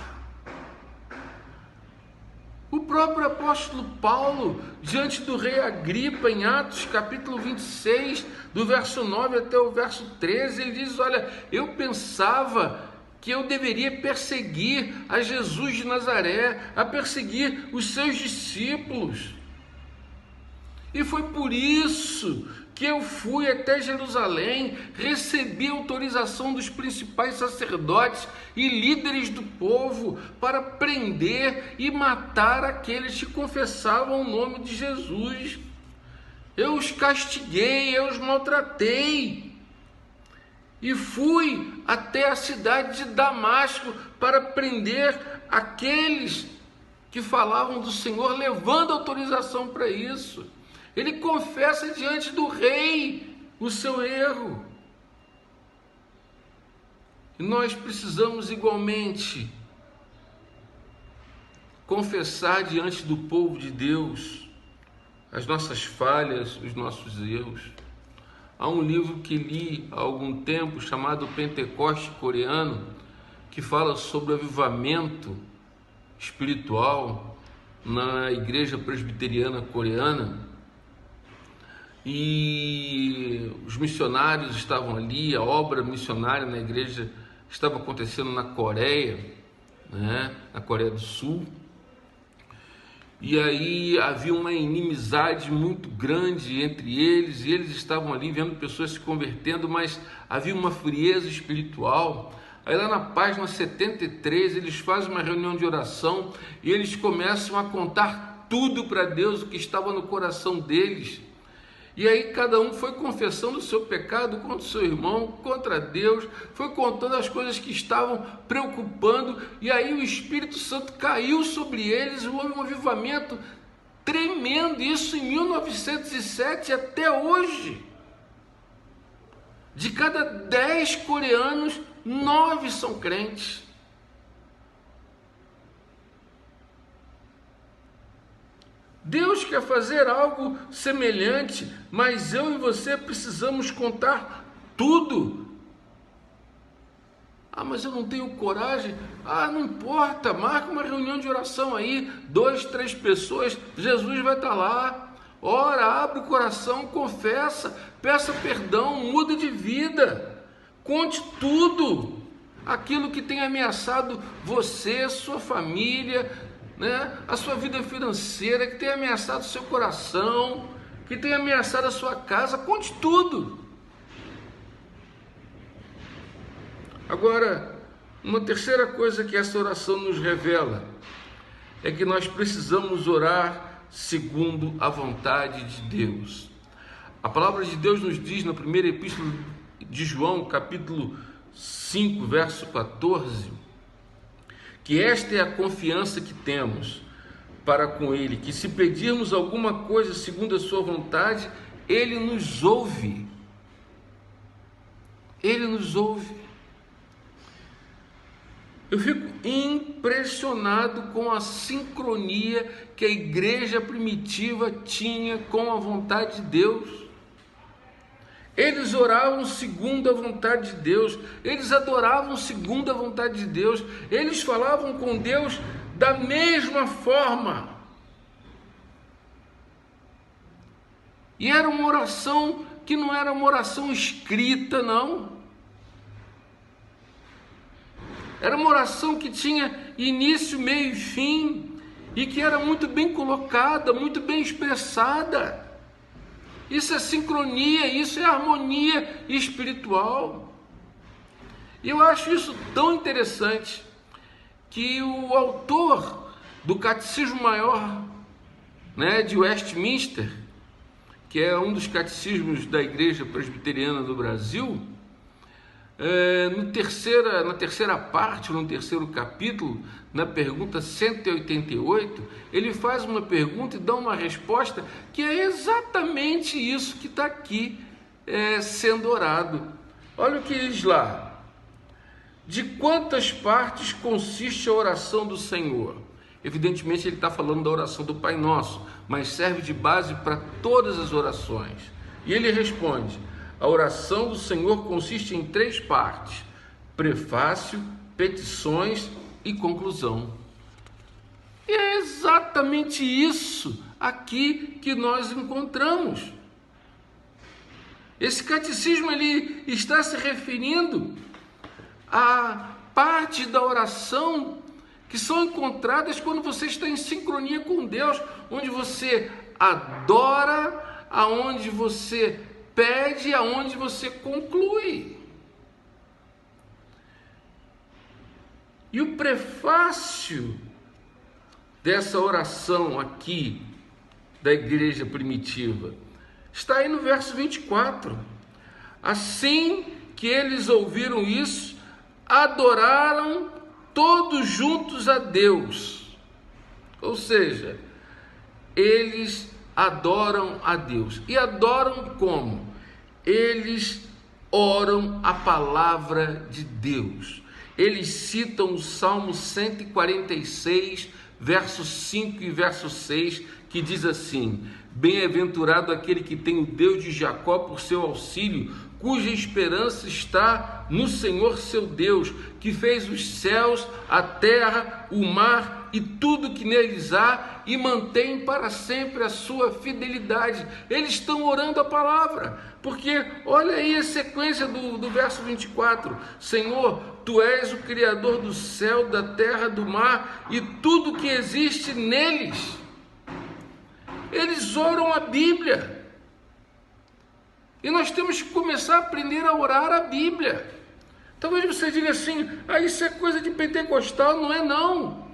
S1: O próprio apóstolo Paulo, diante do rei Agripa, em Atos capítulo 26, do verso 9 até o verso 13, ele diz, olha, eu pensava que eu deveria perseguir a Jesus de Nazaré, a perseguir os seus discípulos. E foi por isso que eu fui até Jerusalém, recebi autorização dos principais sacerdotes e líderes do povo para prender e matar aqueles que confessavam o nome de Jesus. Eu os castiguei, eu os maltratei. E fui até a cidade de Damasco para prender aqueles que falavam do Senhor, levando autorização para isso. Ele confessa diante do rei o seu erro. E nós precisamos igualmente confessar diante do povo de Deus as nossas falhas, os nossos erros. Há um livro que li há algum tempo chamado Pentecoste Coreano, que fala sobre o avivamento espiritual na igreja presbiteriana coreana. E os missionários estavam ali, a obra missionária na igreja estava acontecendo na Coreia, na Coreia do Sul. E aí havia uma inimizade muito grande entre eles, e eles estavam ali vendo pessoas se convertendo, mas havia uma frieza espiritual. Aí lá na página 73 eles fazem uma reunião de oração e eles começam a contar tudo para Deus, o que estava no coração deles. E aí cada um foi confessando o seu pecado contra o seu irmão, contra Deus, foi contando as coisas que estavam preocupando, e aí o Espírito Santo caiu sobre eles, houve um avivamento tremendo, isso em 1907 até hoje. De cada 10 coreanos, 9 são crentes. Deus quer fazer algo semelhante, mas eu e você precisamos contar tudo. Mas eu não tenho coragem. Não importa, marca uma reunião de oração aí, 2, 3 pessoas, Jesus vai estar lá. Ora, abre o coração, confessa, peça perdão, muda de vida. Conte tudo, aquilo que tem ameaçado você, sua família, a sua vida financeira, que tem ameaçado o seu coração, que tem ameaçado a sua casa. Conte tudo. Agora, uma terceira coisa que essa oração nos revela é que nós precisamos orar segundo a vontade de Deus. A palavra de Deus nos diz na primeira epístola de João, capítulo 5, verso 14, que esta é a confiança que temos para com Ele, que se pedirmos alguma coisa segundo a sua vontade, Ele nos ouve. Ele nos ouve. Eu fico impressionado com a sincronia que a igreja primitiva tinha com a vontade de Deus. Eles oravam segundo a vontade de Deus, eles adoravam segundo a vontade de Deus, eles falavam com Deus da mesma forma. E era uma oração que não era uma oração escrita, não. Era uma oração que tinha início, meio e fim, e que era muito bem colocada, muito bem expressada. Isso é sincronia, isso é harmonia espiritual. E eu acho isso tão interessante que o autor do Catecismo Maior, de Westminster, que é um dos catecismos da Igreja Presbiteriana do Brasil, na terceira parte, no terceiro capítulo, na pergunta 188, ele faz uma pergunta e dá uma resposta que é exatamente isso que está aqui sendo orado. Olha o que diz lá: de quantas partes consiste a oração do Senhor? Evidentemente ele está falando da oração do Pai Nosso, mas serve de base para todas as orações. E ele responde: a oração do Senhor consiste em 3 partes: prefácio, petições e conclusão. E é exatamente isso aqui que nós encontramos. Esse catecismo ele está se referindo a partes da oração que são encontradas quando você está em sincronia com Deus, onde você adora, aonde você pede, aonde você conclui. E o prefácio dessa oração aqui da igreja primitiva está aí no verso 24. Assim que eles ouviram isso, adoraram todos juntos a Deus. Ou seja, eles adoram a Deus. E adoram como? Eles oram a palavra de Deus. Eles citam o Salmo 146, verso 5 e verso 6, que diz assim: bem-aventurado aquele que tem o Deus de Jacó por seu auxílio, cuja esperança está no Senhor seu Deus, que fez os céus, a terra, o mar e tudo que neles há, e mantém para sempre a sua fidelidade. Eles estão orando a palavra, porque olha aí a sequência do verso 24: Senhor, Tu és o Criador do céu, da terra, do mar e tudo que existe neles. Eles oram a Bíblia. E nós temos que começar a aprender a orar a Bíblia. Talvez você diga assim: isso é coisa de pentecostal. Não é não.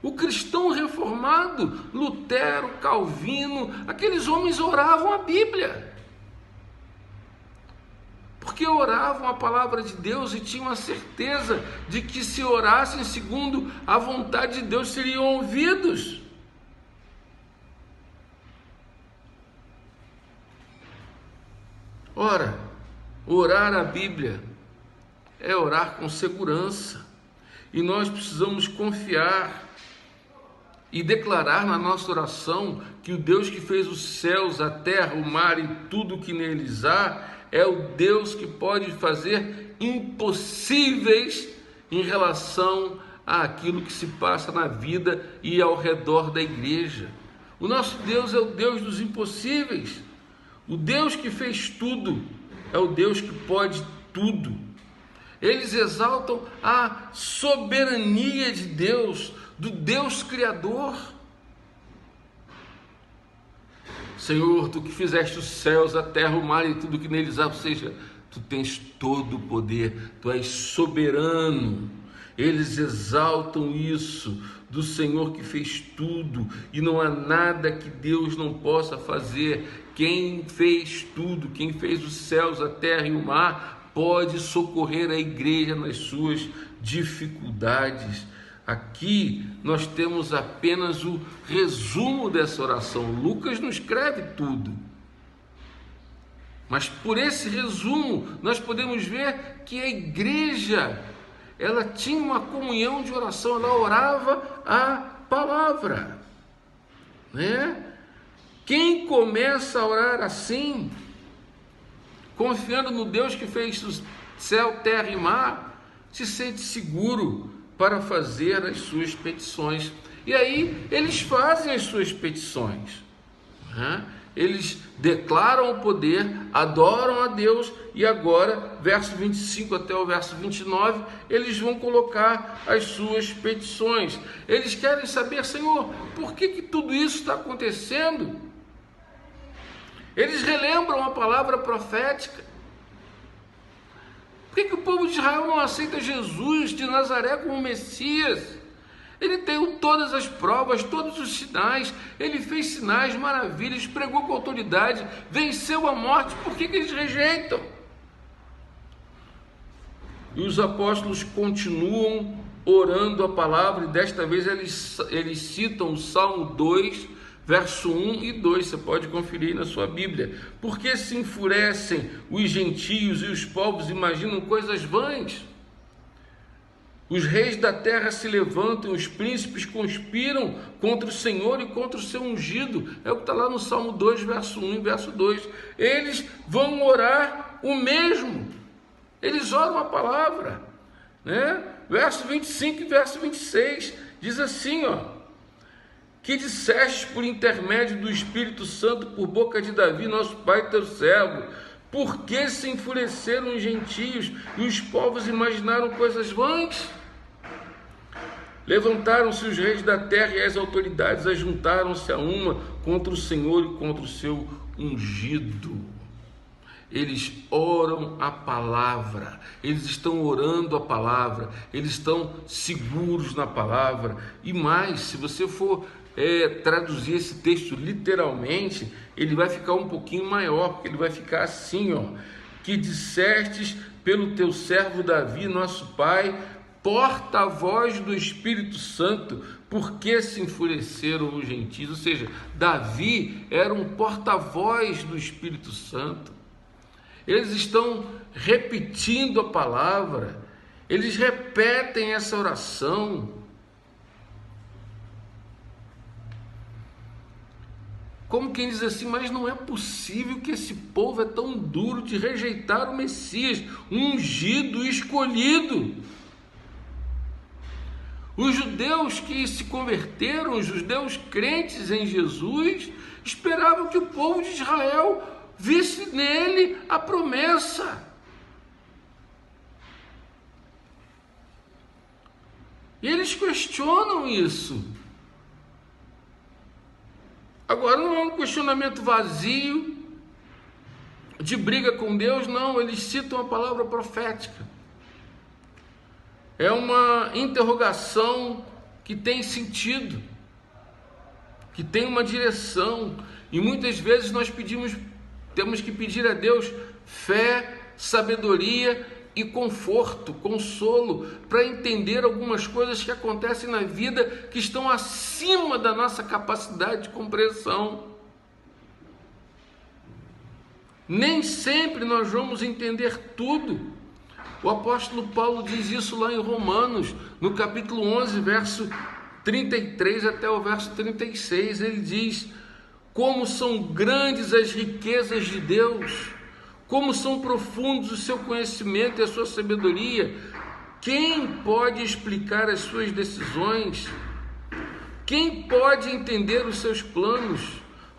S1: O cristão reformado, Lutero, Calvino, aqueles homens oravam a Bíblia. Porque oravam a palavra de Deus e tinham a certeza de que se orassem segundo a vontade de Deus seriam ouvidos. Ora, orar a Bíblia é orar com segurança, e nós precisamos confiar e declarar na nossa oração que o Deus que fez os céus, a terra, o mar e tudo que neles há é o Deus que pode fazer impossíveis em relação àquilo que se passa na vida e ao redor da igreja. O nosso Deus é o Deus dos impossíveis. O Deus que fez tudo é o Deus que pode tudo. Eles exaltam a soberania de Deus, do Deus Criador. Senhor, Tu que fizeste os céus, a terra, o mar e tudo que neles há, ou seja, Tu tens todo o poder, Tu és soberano. Eles exaltam isso do Senhor que fez tudo, e não há nada que Deus não possa fazer. Quem fez tudo, quem fez os céus, a terra e o mar, pode socorrer a igreja nas suas dificuldades. Aqui nós temos apenas o resumo dessa oração. Lucas não escreve tudo, mas por esse resumo nós podemos ver que a igreja, ela tinha uma comunhão de oração, ela orava a palavra, né? Quem começa a orar assim, confiando no Deus que fez o céu, terra e mar, se sente seguro para fazer as suas petições. E aí eles fazem as suas petições, né? Eles declaram o poder, adoram a Deus, e agora, verso 25 até o verso 29, eles vão colocar as suas petições. Eles querem saber, Senhor, por que tudo isso está acontecendo? Eles relembram a palavra profética. Por que o povo de Israel não aceita Jesus de Nazaré como Messias? Ele tem todas as provas, todos os sinais, ele fez sinais, maravilhas, pregou com autoridade, venceu a morte. Por que eles rejeitam? E os apóstolos continuam orando a palavra, e desta vez eles citam o Salmo 2, verso 1 e 2, você pode conferir na sua Bíblia. Porque se enfurecem os gentios e os povos imaginam coisas vãs? Os reis da terra se levantam, os príncipes conspiram contra o Senhor e contra o seu ungido. É o que está lá no Salmo 2, verso 1 e verso 2. Eles vão orar o mesmo. Eles oram a palavra, né? Verso 25 e verso 26 diz assim, que disseste por intermédio do Espírito Santo, por boca de Davi, nosso pai, teu servo, por que se enfureceram os gentios e os povos imaginaram coisas vãs? Levantaram-se os reis da terra e as autoridades ajuntaram-se a uma contra o Senhor e contra o seu ungido. Eles oram a palavra, eles estão orando a palavra, eles estão seguros na palavra. E mais, se você for traduzir esse texto literalmente, ele vai ficar um pouquinho maior, porque ele vai ficar assim, que dissestes pelo teu servo Davi, nosso pai, porta-voz do Espírito Santo, porque se enfureceram os gentios. Ou seja, Davi era um porta-voz do Espírito Santo. Eles estão repetindo a palavra, eles repetem essa oração. Como quem diz assim, mas não é possível que esse povo é tão duro de rejeitar o Messias, ungido e escolhido. Os judeus que se converteram, os judeus crentes em Jesus, esperavam que o povo de Israel visse nele a promessa. E eles questionam isso. Agora não é um questionamento vazio, de briga com Deus, não, eles citam a palavra profética. É uma interrogação que tem sentido, que tem uma direção, e muitas vezes nós temos que pedir a Deus fé, sabedoria e conforto, consolo, para entender algumas coisas que acontecem na vida que estão acima da nossa capacidade de compreensão. Nem sempre nós vamos entender tudo. O apóstolo Paulo diz isso lá em Romanos, no capítulo 11, verso 33 até o verso 36. Ele diz: como são grandes as riquezas de Deus, como são profundos o seu conhecimento e a sua sabedoria. Quem pode explicar as suas decisões? Quem pode entender os seus planos?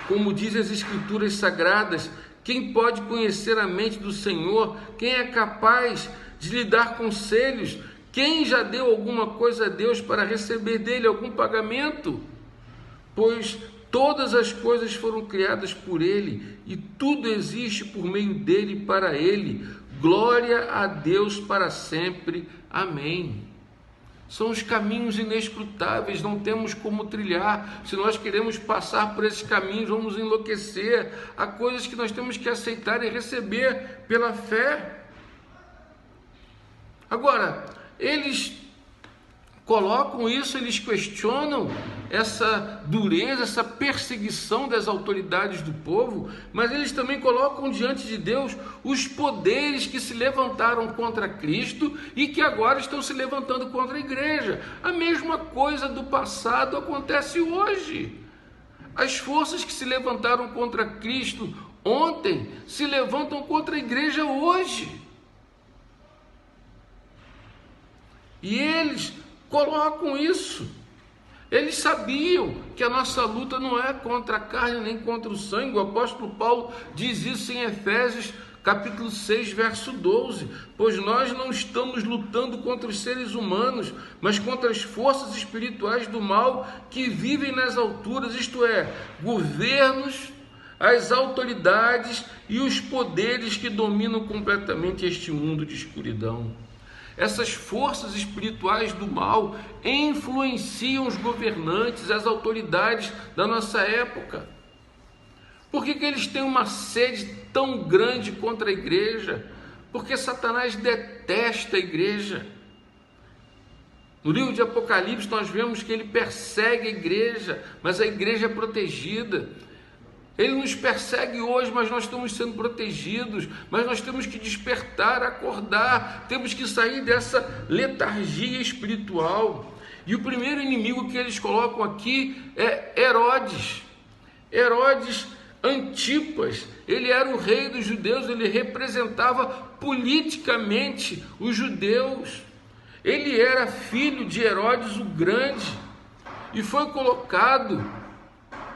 S1: Como dizem as Escrituras Sagradas, quem pode conhecer a mente do Senhor? Quem é capaz de lhe dar conselhos? Quem já deu alguma coisa a Deus para receber dele algum pagamento? Pois todas as coisas foram criadas por ele, e tudo existe por meio dele e para ele. Glória a Deus para sempre. Amém. São os caminhos inescrutáveis, não temos como trilhar. Se nós queremos passar por esses caminhos, vamos enlouquecer. Há coisas que nós temos que aceitar e receber pela fé. Agora, eles colocam isso, eles questionam essa dureza, essa perseguição das autoridades do povo, mas eles também colocam diante de Deus os poderes que se levantaram contra Cristo e que agora estão se levantando contra a igreja. A mesma coisa do passado acontece hoje. As forças que se levantaram contra Cristo ontem se levantam contra a igreja hoje. E eles colocam isso. Eles sabiam que a nossa luta não é contra a carne nem contra o sangue. O apóstolo Paulo diz isso em Efésios capítulo 6, verso 12. Pois nós não estamos lutando contra os seres humanos, mas contra as forças espirituais do mal que vivem nas alturas, isto é, governos, as autoridades e os poderes que dominam completamente este mundo de escuridão. Essas forças espirituais do mal influenciam os governantes, as autoridades da nossa época. Por que eles têm uma sede tão grande contra a igreja? Porque Satanás detesta a igreja. No livro de Apocalipse nós vemos que ele persegue a igreja, mas a igreja é protegida. Ele nos persegue hoje, mas nós estamos sendo protegidos, mas nós temos que despertar, acordar, temos que sair dessa letargia espiritual. E o primeiro inimigo que eles colocam aqui é Herodes. Herodes Antipas, ele era o rei dos judeus, ele representava politicamente os judeus. Ele era filho de Herodes o Grande e foi colocado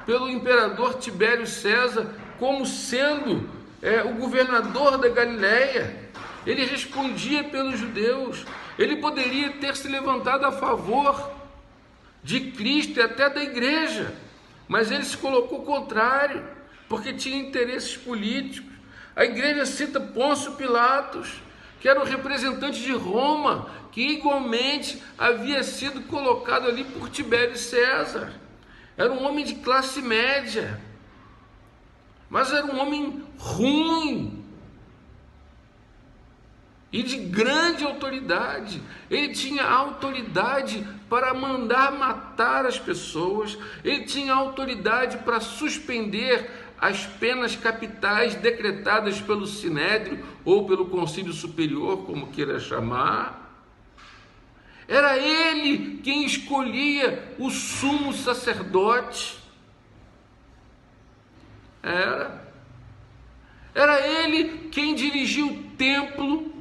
S1: pelo imperador Tibério César como sendo o governador da Galileia. Ele respondia pelos judeus. Ele poderia ter se levantado a favor de Cristo e até da igreja, mas ele se colocou contrário, porque tinha interesses políticos. A igreja cita Pôncio Pilatos, que era o representante de Roma, que igualmente havia sido colocado ali por Tibério César. Era um homem de classe média, mas era um homem ruim e de grande autoridade. Ele tinha autoridade para mandar matar as pessoas, ele tinha autoridade para suspender as penas capitais decretadas pelo Sinédrio ou pelo Concílio Superior, como queira chamar. Era ele quem escolhia o sumo sacerdote. Era ele quem dirigia o templo.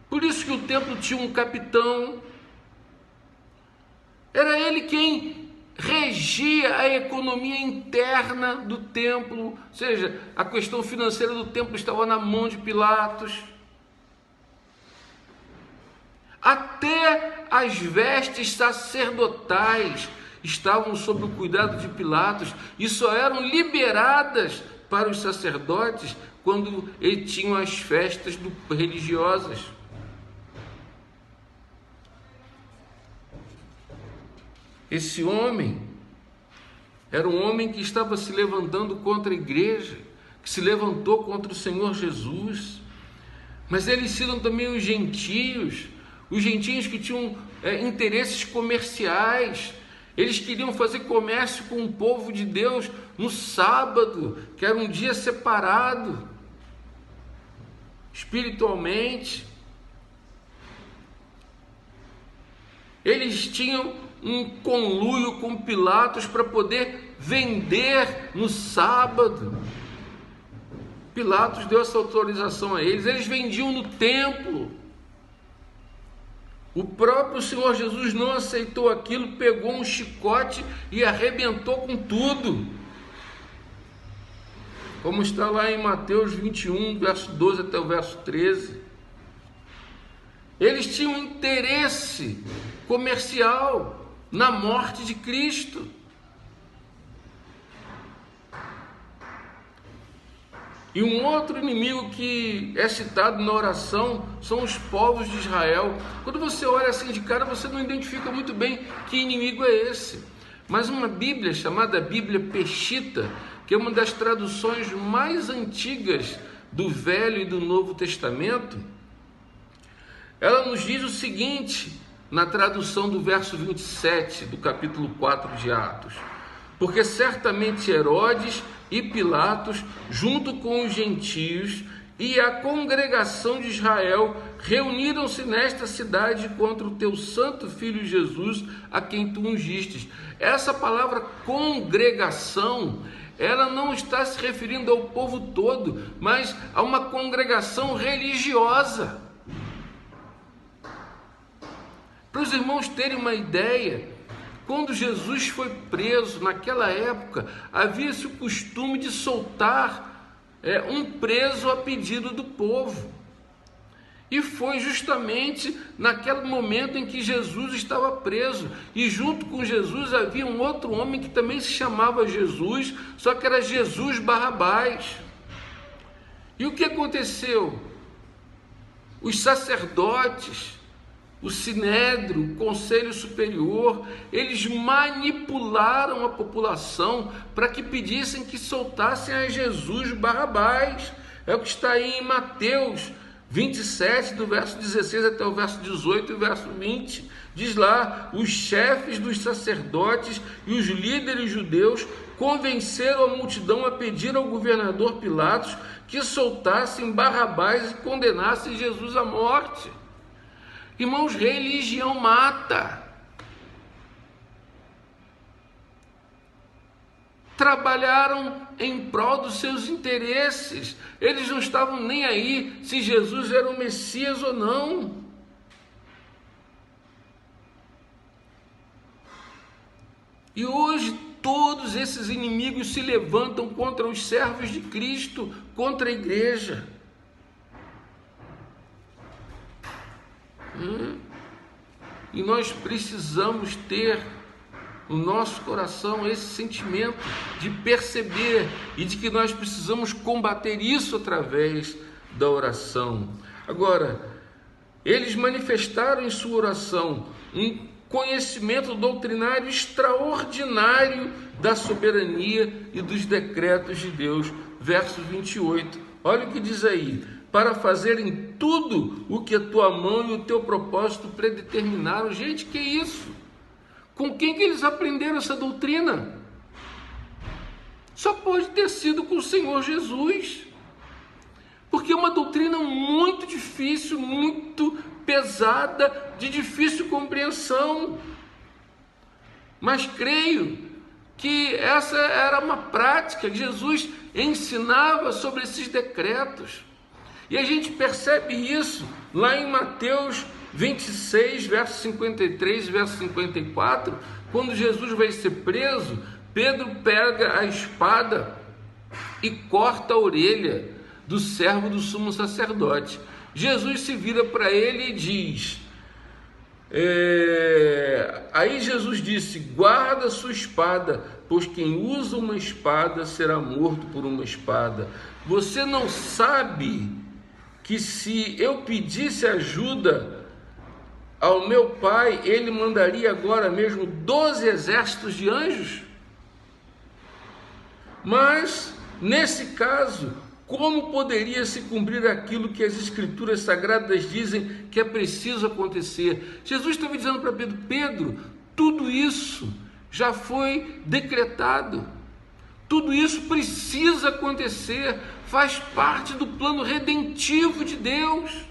S1: Por isso que o templo tinha um capitão. Era ele quem regia a economia interna do templo. Ou seja, a questão financeira do templo estava na mão de Pilatos. Até as vestes sacerdotais estavam sob o cuidado de Pilatos e só eram liberadas para os sacerdotes quando eles tinham as festas religiosas. Esse homem era um homem que estava se levantando contra a igreja, que se levantou contra o Senhor Jesus. Mas eles citam também os gentios que tinham interesses comerciais. Eles queriam fazer comércio com o povo de Deus no sábado, que era um dia separado espiritualmente. Eles tinham um conluio com Pilatos para poder vender no sábado. Pilatos deu essa autorização a eles. Eles vendiam no templo. O próprio Senhor Jesus não aceitou aquilo, pegou um chicote e arrebentou com tudo. Como está lá em Mateus 21, verso 12 até o verso 13. Eles tinham interesse comercial na morte de Cristo. E um outro inimigo que é citado na oração são os povos de Israel. Quando você olha assim de cara, você não identifica muito bem que inimigo é esse. Mas uma Bíblia chamada Bíblia Peshitta, que é uma das traduções mais antigas do Velho e do Novo Testamento, ela nos diz o seguinte, na tradução do verso 27 do capítulo 4 de Atos: porque certamente Herodes e Pilatos, junto com os gentios e a congregação de Israel, reuniram-se nesta cidade contra o teu santo filho Jesus, a quem tu ungistes. Essa palavra congregação, ela não está se referindo ao povo todo, mas a uma congregação religiosa. Para os irmãos terem uma ideia, quando Jesus foi preso, naquela época, havia-se o costume de soltar um preso a pedido do povo. E foi justamente naquele momento em que Jesus estava preso. E junto com Jesus havia um outro homem que também se chamava Jesus, só que era Jesus Barrabás. E o que aconteceu? Os sacerdotes, o Sinédrio, o Conselho Superior, eles manipularam a população para que pedissem que soltassem a Jesus Barrabás. É o que está aí em Mateus 27, do verso 16 até o verso 18 e o verso 20. Diz lá: os chefes dos sacerdotes e os líderes judeus convenceram a multidão a pedir ao governador Pilatos que soltassem Barrabás e condenassem Jesus à morte. Irmãos, religião mata. Trabalharam em prol dos seus interesses. Eles não estavam nem aí se Jesus era o Messias ou não. E hoje todos esses inimigos se levantam contra os servos de Cristo, contra a igreja. E nós precisamos ter no nosso coração esse sentimento de perceber e de que nós precisamos combater isso através da oração. Agora, eles manifestaram em sua oração um conhecimento doutrinário extraordinário da soberania e dos decretos de Deus. Verso 28, olha o que diz aí: para fazerem tudo o que a tua mão e o teu propósito predeterminaram. Gente, que isso? Com quem que eles aprenderam essa doutrina? Só pode ter sido com o Senhor Jesus. Porque é uma doutrina muito difícil, muito pesada, de difícil compreensão. Mas creio que essa era uma prática que Jesus ensinava sobre esses decretos. E a gente percebe isso lá em Mateus 26, verso 53 e verso 54, quando Jesus vai ser preso, Pedro pega a espada e corta a orelha do servo do sumo sacerdote. Jesus se vira para ele e diz, aí Jesus disse: guarda sua espada, pois quem usa uma espada será morto por uma espada. Você não sabe que se eu pedisse ajuda ao meu Pai, Ele mandaria agora mesmo 12 exércitos de anjos? Mas, nesse caso, como poderia se cumprir aquilo que as Escrituras Sagradas dizem que é preciso acontecer? Jesus estava dizendo para Pedro: Pedro, tudo isso já foi decretado, tudo isso precisa acontecer, faz parte do plano redentivo de Deus.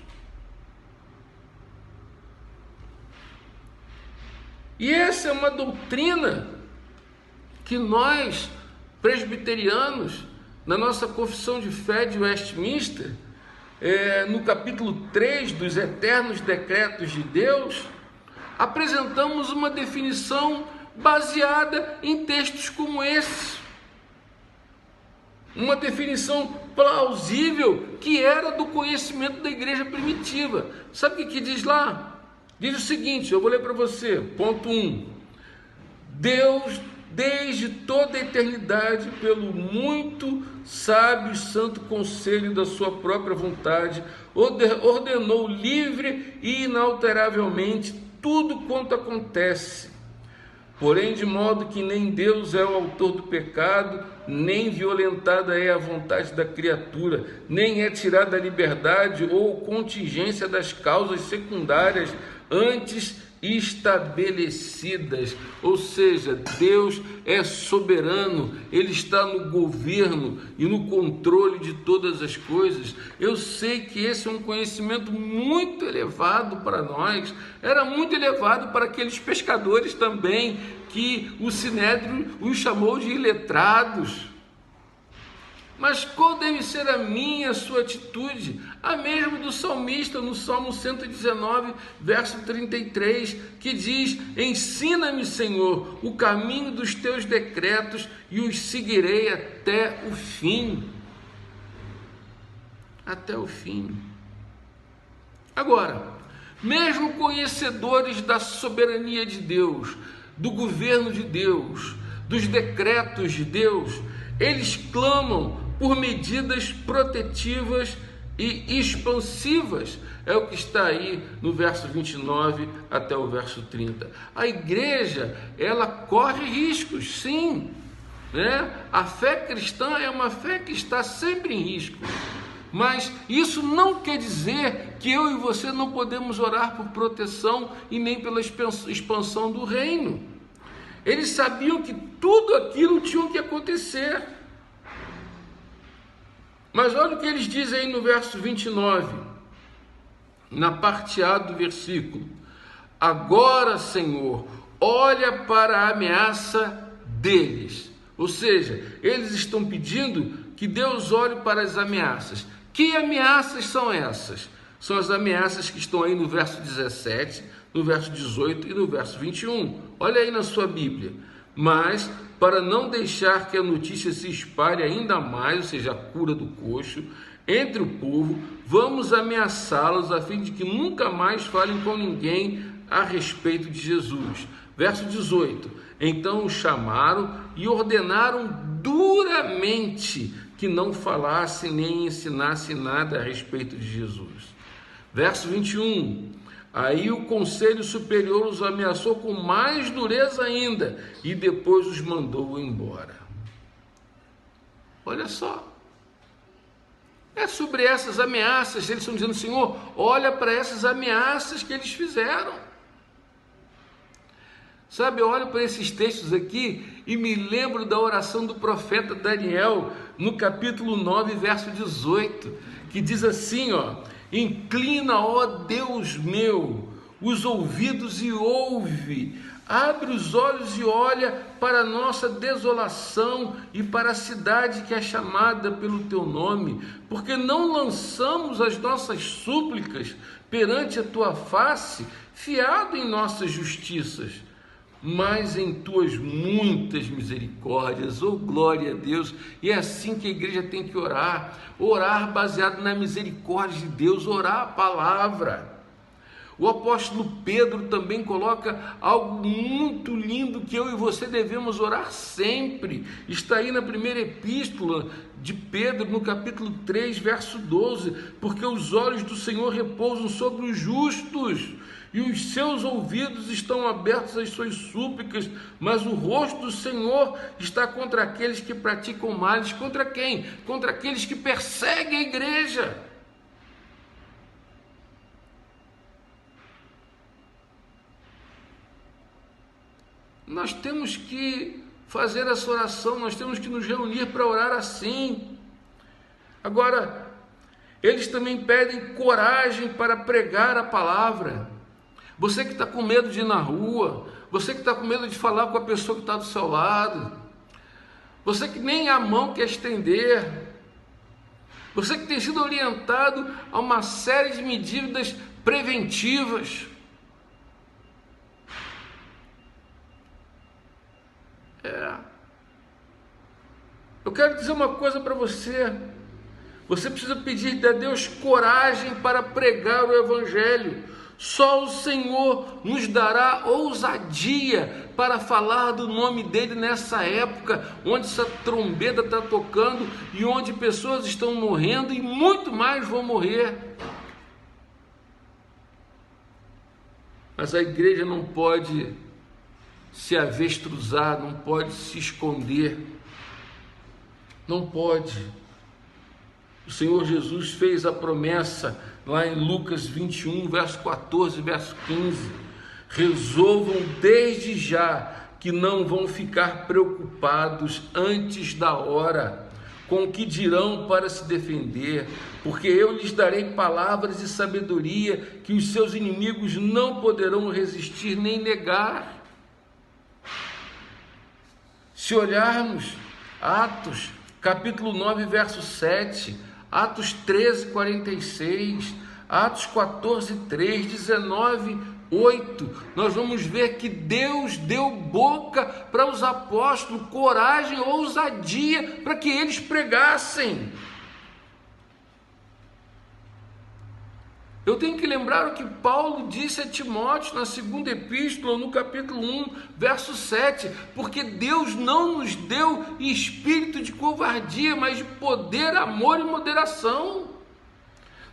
S1: E essa é uma doutrina que nós, presbiterianos, na nossa confissão de fé de Westminster, no capítulo 3 dos eternos decretos de Deus, apresentamos uma definição baseada em textos como esse. Uma definição plausível que era do conhecimento da igreja primitiva. Sabe o que diz lá? Diz o seguinte, eu vou ler para você. Ponto 1. Deus desde toda a eternidade, pelo muito sábio e santo conselho da sua própria vontade, ordenou livre e inalteravelmente tudo quanto acontece. Porém, de modo que nem Deus é o autor do pecado, nem violentada é a vontade da criatura, nem é tirada a liberdade ou contingência das causas secundárias antes estabelecidas. Ou seja, Deus é soberano, Ele está no governo e no controle de todas as coisas. Eu sei que esse é um conhecimento muito elevado para nós, era muito elevado para aqueles pescadores também, que o Sinédrio os chamou de iletrados. Mas qual deve ser a minha, a sua atitude? A mesma do salmista no Salmo 119, verso 33, que diz: ensina-me, Senhor, o caminho dos teus decretos e os seguirei até o fim. Até o fim. Agora, mesmo conhecedores da soberania de Deus, do governo de Deus, dos decretos de Deus, eles clamam por medidas protetivas e expansivas. É o que está aí no verso 29 até o verso 30. A igreja, ela corre riscos, sim, né? A fé cristã é uma fé que está sempre em risco. Mas isso não quer dizer que eu e você não podemos orar por proteção e nem pela expansão do reino. Eles sabiam que tudo aquilo tinha que acontecer. Mas olha o que eles dizem aí no verso 29, na parte A do versículo. Agora, Senhor, olha para a ameaça deles. Ou seja, eles estão pedindo que Deus olhe para as ameaças. Que ameaças são essas? São as ameaças que estão aí no verso 17, no verso 18 e no verso 21. Olha aí na sua Bíblia. Mas, para não deixar que a notícia se espalhe ainda mais, ou seja, a cura do coxo, entre o povo, vamos ameaçá-los a fim de que nunca mais falem com ninguém a respeito de Jesus. Verso 18. Então o chamaram e ordenaram duramente que não falasse nem ensinasse nada a respeito de Jesus. Verso 21. Aí o conselho superior os ameaçou com mais dureza ainda e depois os mandou embora. Olha só. É sobre essas ameaças, eles estão dizendo: Senhor, olha para essas ameaças que eles fizeram. Sabe, eu olho para esses textos aqui e me lembro da oração do profeta Daniel, no capítulo 9, verso 18, que diz assim, ó: inclina, ó Deus meu, os ouvidos e ouve, abre os olhos e olha para a nossa desolação e para a cidade que é chamada pelo teu nome, porque não lançamos as nossas súplicas perante a tua face, fiado em nossas justiças, mas em tuas muitas misericórdias. Oh, glória a Deus! E é assim que a igreja tem que orar, orar baseado na misericórdia de Deus, orar a palavra. O apóstolo Pedro também coloca algo muito lindo que eu e você devemos orar sempre. Está aí na primeira epístola de Pedro, no capítulo 3, verso 12, porque os olhos do Senhor repousam sobre os justos, e os seus ouvidos estão abertos às suas súplicas, mas o rosto do Senhor está contra aqueles que praticam males. Contra quem? Contra aqueles que perseguem a igreja. Nós temos que fazer essa oração, nós temos que nos reunir para orar assim. Agora, eles também pedem coragem para pregar a palavra. Você que está com medo de ir na rua, você que está com medo de falar com a pessoa que está do seu lado, você que nem a mão quer estender, você que tem sido orientado a uma série de medidas preventivas. Eu quero dizer uma coisa para você. Você precisa pedir a Deus coragem para pregar o Evangelho. Só o Senhor nos dará ousadia para falar do nome dele nessa época, onde essa trombeta está tocando e onde pessoas estão morrendo e muito mais vão morrer. Mas a igreja não pode se avestruzar, não pode se esconder, não pode. O Senhor Jesus fez a promessa lá em Lucas 21, verso 14, verso 15, resolvam desde já que não vão ficar preocupados antes da hora com o que dirão para se defender, porque eu lhes darei palavras e sabedoria que os seus inimigos não poderão resistir nem negar. Se olharmos Atos, capítulo 9, verso 7, Atos 13, 46, Atos 14, 3, 19, 8, nós vamos ver que Deus deu boca para os apóstolos, coragem, ousadia, para que eles pregassem. Eu tenho que lembrar o que Paulo disse a Timóteo na segunda epístola, no capítulo 1, verso 7, porque Deus não nos deu espírito de covardia, mas de poder, amor e moderação.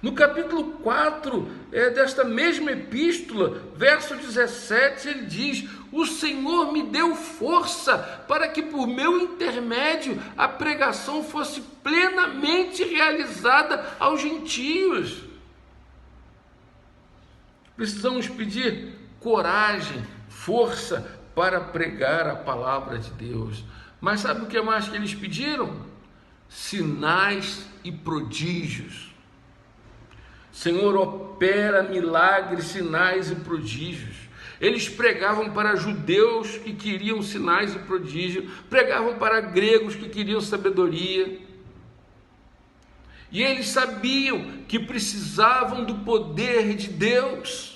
S1: No capítulo 4 desta mesma epístola, verso 17, ele diz: o Senhor me deu força para que por meu intermédio a pregação fosse plenamente realizada aos gentios. Precisamos pedir coragem, força para pregar a palavra de Deus. Mas sabe o que mais que eles pediram? Sinais e prodígios. Senhor, opera milagres, sinais e prodígios. Eles pregavam para judeus que queriam sinais e prodígios, pregavam para gregos que queriam sabedoria. E eles sabiam que precisavam do poder de Deus.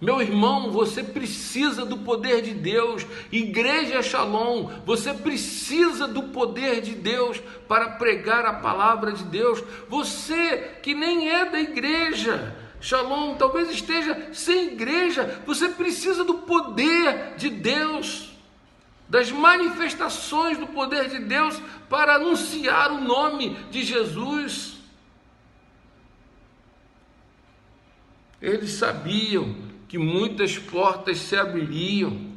S1: Meu irmão, você precisa do poder de Deus. Igreja Shalom, você precisa do poder de Deus para pregar a palavra de Deus. Você que nem é da igreja Shalom, talvez esteja sem igreja, você precisa do poder de Deus, das manifestações do poder de Deus para anunciar o nome de Jesus. Eles sabiam que muitas portas se abririam,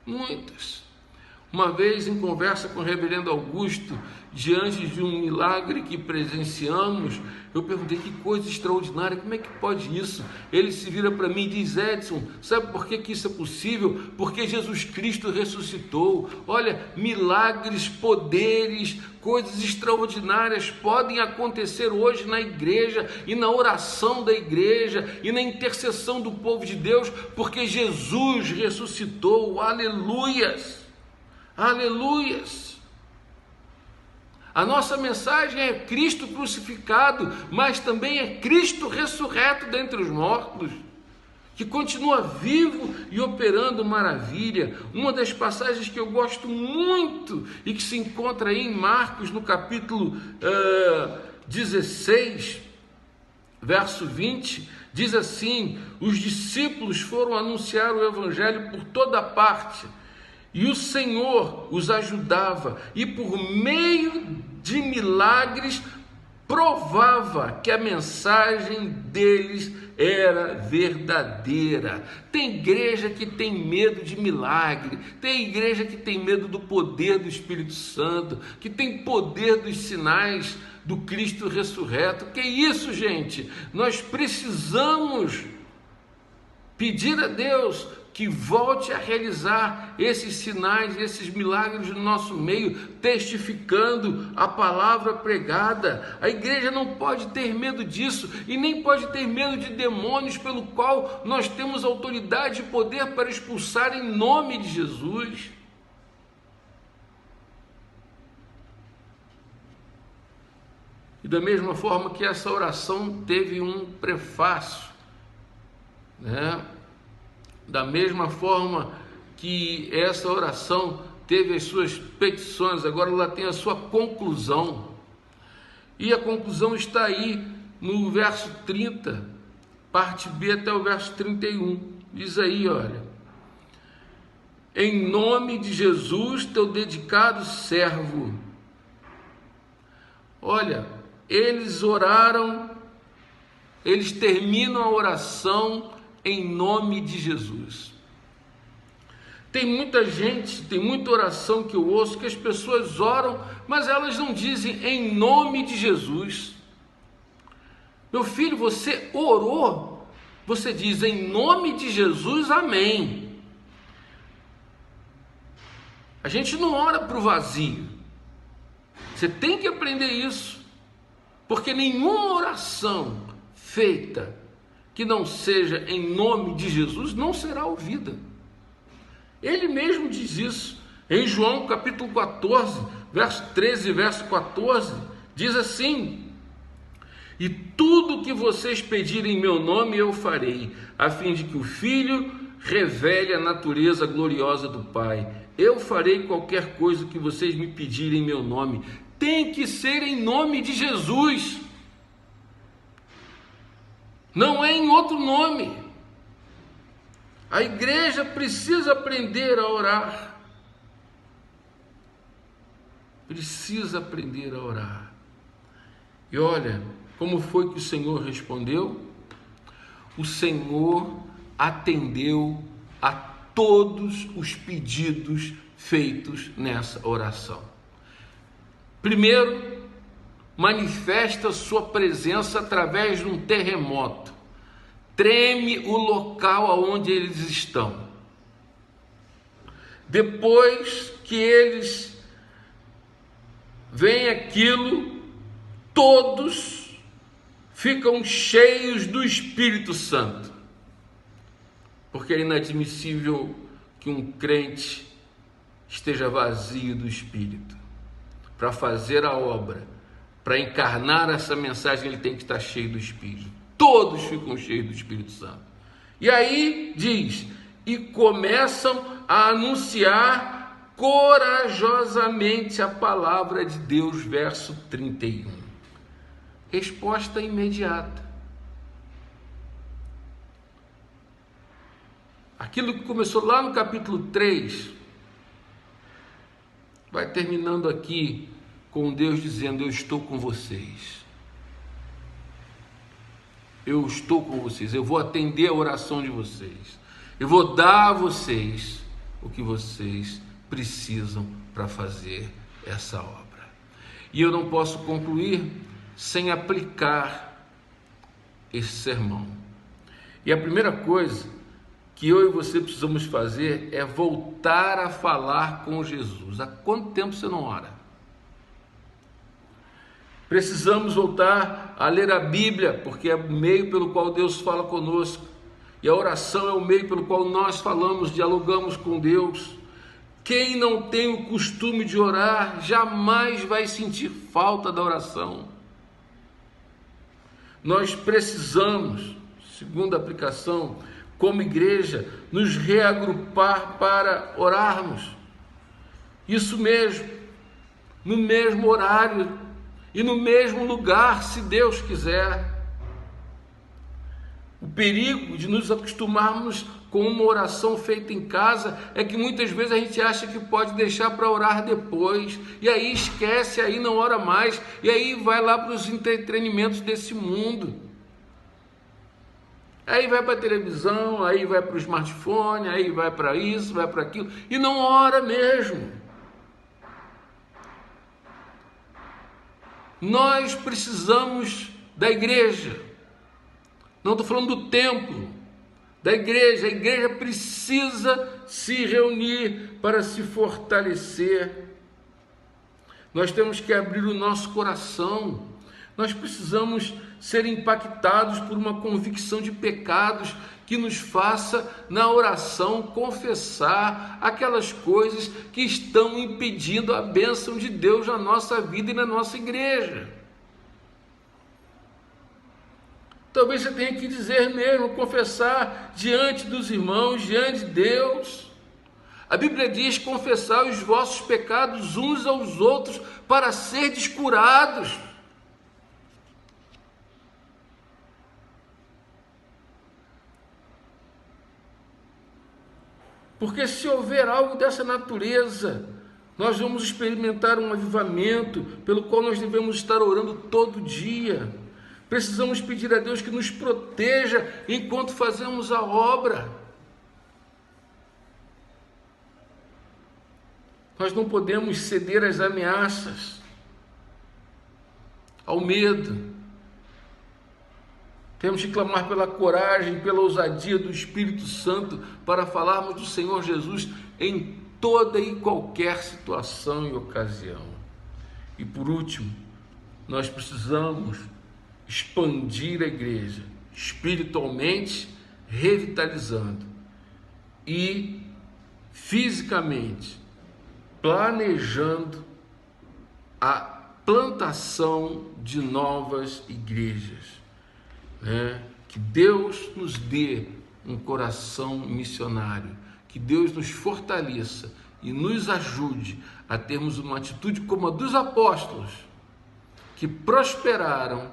S1: muitas. Uma vez, em conversa com o reverendo Augusto, diante de um milagre que presenciamos, eu perguntei: que coisa extraordinária, como é que pode isso? Ele se vira para mim e diz: Edson, sabe por que isso é possível? Porque Jesus Cristo ressuscitou. Olha, milagres, poderes, coisas extraordinárias podem acontecer hoje na igreja e na oração da igreja e na intercessão do povo de Deus, porque Jesus ressuscitou. Aleluias! Aleluias! A nossa mensagem é Cristo crucificado, mas também é Cristo ressurreto dentre os mortos, que continua vivo e operando maravilha. Uma das passagens que eu gosto muito e que se encontra aí em Marcos, no capítulo 16, verso 20, diz assim: os discípulos foram anunciar o evangelho por toda parte, e o Senhor os ajudava, e por meio de milagres provava que a mensagem deles era verdadeira. Tem igreja que tem medo de milagre, tem igreja que tem medo do poder do Espírito Santo, que tem poder dos sinais do Cristo ressurreto. Que isso, gente? Nós precisamos pedir a Deus que volte a realizar esses sinais, esses milagres no nosso meio, testificando a palavra pregada. A igreja não pode ter medo disso, e nem pode ter medo de demônios, pelo qual nós temos autoridade e poder para expulsar em nome de Jesus. E da mesma forma que essa oração teve um prefácio, né? Da mesma forma que essa oração teve as suas petições, agora ela tem a sua conclusão. E a conclusão está aí no verso 30, parte B até o verso 31. Diz aí, olha: em nome de Jesus, teu dedicado servo. Olha, eles oraram, eles terminam a oração em nome de Jesus. Tem muita gente, tem muita oração que eu ouço que as pessoas oram, mas elas não dizem em nome de Jesus. Meu filho, você orou, você diz em nome de Jesus, amém. A gente não ora para o vazio. Você tem que aprender isso, porque nenhuma oração feita que não seja em nome de Jesus não será ouvida. Ele mesmo diz isso em João capítulo 14, verso 13 e verso 14, diz assim: e tudo que vocês pedirem em meu nome eu farei, a fim de que o Filho revele a natureza gloriosa do Pai. Eu farei qualquer coisa que vocês me pedirem em meu nome. Tem que ser em nome de Jesus. Não é em outro nome. A igreja precisa aprender a orar. Precisa aprender a orar. E olha, como foi que o Senhor respondeu? O Senhor atendeu a todos os pedidos feitos nessa oração. Primeiro, manifesta sua presença através de um terremoto. Treme o local aonde eles estão. Depois que eles veem aquilo, todos ficam cheios do Espírito Santo. Porque é inadmissível que um crente esteja vazio do Espírito. Para fazer a obra, para encarnar essa mensagem, ele tem que estar cheio do Espírito. Todos ficam cheios do Espírito Santo. E aí diz, e começam a anunciar corajosamente a palavra de Deus, verso 31. Resposta imediata. Aquilo que começou lá no capítulo 3, vai terminando aqui com Deus dizendo, eu estou com vocês. Eu estou com vocês, eu vou atender a oração de vocês. Eu vou dar a vocês o que vocês precisam para fazer essa obra. E eu não posso concluir sem aplicar esse sermão. E a primeira coisa que eu e você precisamos fazer é voltar a falar com Jesus. Há quanto tempo você não ora? Precisamos voltar a ler a Bíblia, porque é o meio pelo qual Deus fala conosco. E a oração é o meio pelo qual nós falamos, dialogamos com Deus. Quem não tem o costume de orar, jamais vai sentir falta da oração. Nós precisamos, segunda aplicação, como igreja, nos reagrupar para orarmos. Isso mesmo, no mesmo horário e no mesmo lugar, se Deus quiser. O perigo de nos acostumarmos com uma oração feita em casa é que muitas vezes a gente acha que pode deixar para orar depois, e aí esquece, aí não ora mais, e aí vai lá para os entretenimentos desse mundo. Aí vai para a televisão, aí vai para o smartphone, aí vai para isso, vai para aquilo, e não ora mesmo. Nós precisamos da igreja. Não estou falando do templo, da igreja. A igreja precisa se reunir para se fortalecer. Nós temos que abrir o nosso coração. Nós precisamos ser impactados por uma convicção de pecados que nos faça, na oração, confessar aquelas coisas que estão impedindo a bênção de Deus na nossa vida e na nossa igreja. Talvez você tenha que dizer mesmo, confessar diante dos irmãos, diante de Deus. A Bíblia diz, confessar os vossos pecados uns aos outros para serdes curados. Porque se houver algo dessa natureza, nós vamos experimentar um avivamento pelo qual nós devemos estar orando todo dia. Precisamos pedir a Deus que nos proteja enquanto fazemos a obra. Nós não podemos ceder às ameaças, ao medo. Temos que clamar pela coragem, pela ousadia do Espírito Santo para falarmos do Senhor Jesus em toda e qualquer situação e ocasião. E por último, nós precisamos expandir a igreja espiritualmente, revitalizando, e fisicamente planejando a plantação de novas igrejas. Que Deus nos dê um coração missionário, que Deus nos fortaleça e nos ajude a termos uma atitude como a dos apóstolos, que prosperaram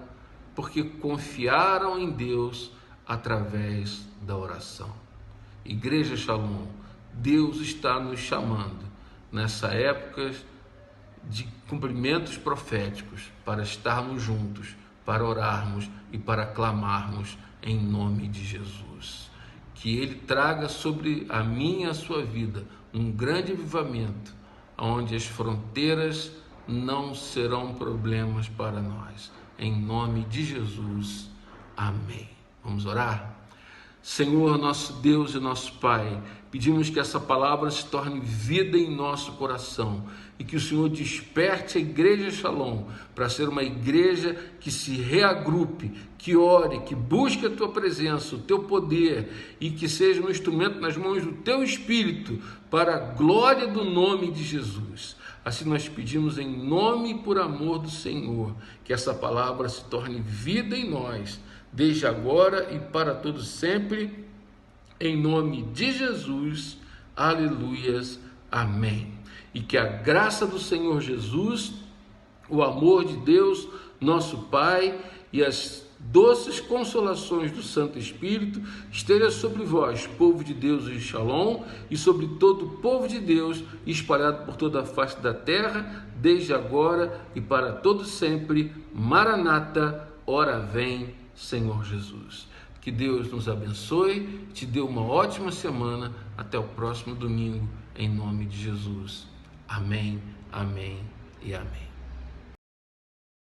S1: porque confiaram em Deus através da oração. Igreja Shalom, Deus está nos chamando nessa época de cumprimentos proféticos para estarmos juntos, para orarmos e para clamarmos em nome de Jesus. Que Ele traga sobre a minha e a sua vida um grande avivamento, onde as fronteiras não serão problemas para nós. Em nome de Jesus. Amém. Vamos orar? Senhor, nosso Deus e nosso Pai, pedimos que essa palavra se torne vida em nosso coração e que o Senhor desperte a Igreja Shalom para ser uma igreja que se reagrupe, que ore, que busque a Tua presença, o Teu poder e que seja um instrumento nas mãos do Teu Espírito para a glória do nome de Jesus. Assim nós pedimos em nome e por amor do Senhor, que essa palavra se torne vida em nós, desde agora e para todo sempre, em nome de Jesus, aleluias, amém. E que a graça do Senhor Jesus, o amor de Deus, nosso Pai, e as doces consolações do Santo Espírito esteja sobre vós, povo de Deus em Shalom, e sobre todo o povo de Deus espalhado por toda a face da terra, desde agora e para todo sempre. Maranata, ora vem, Senhor Jesus. Que Deus nos abençoe, te dê uma ótima semana, até o próximo domingo, em nome de Jesus. Amém, amém e amém.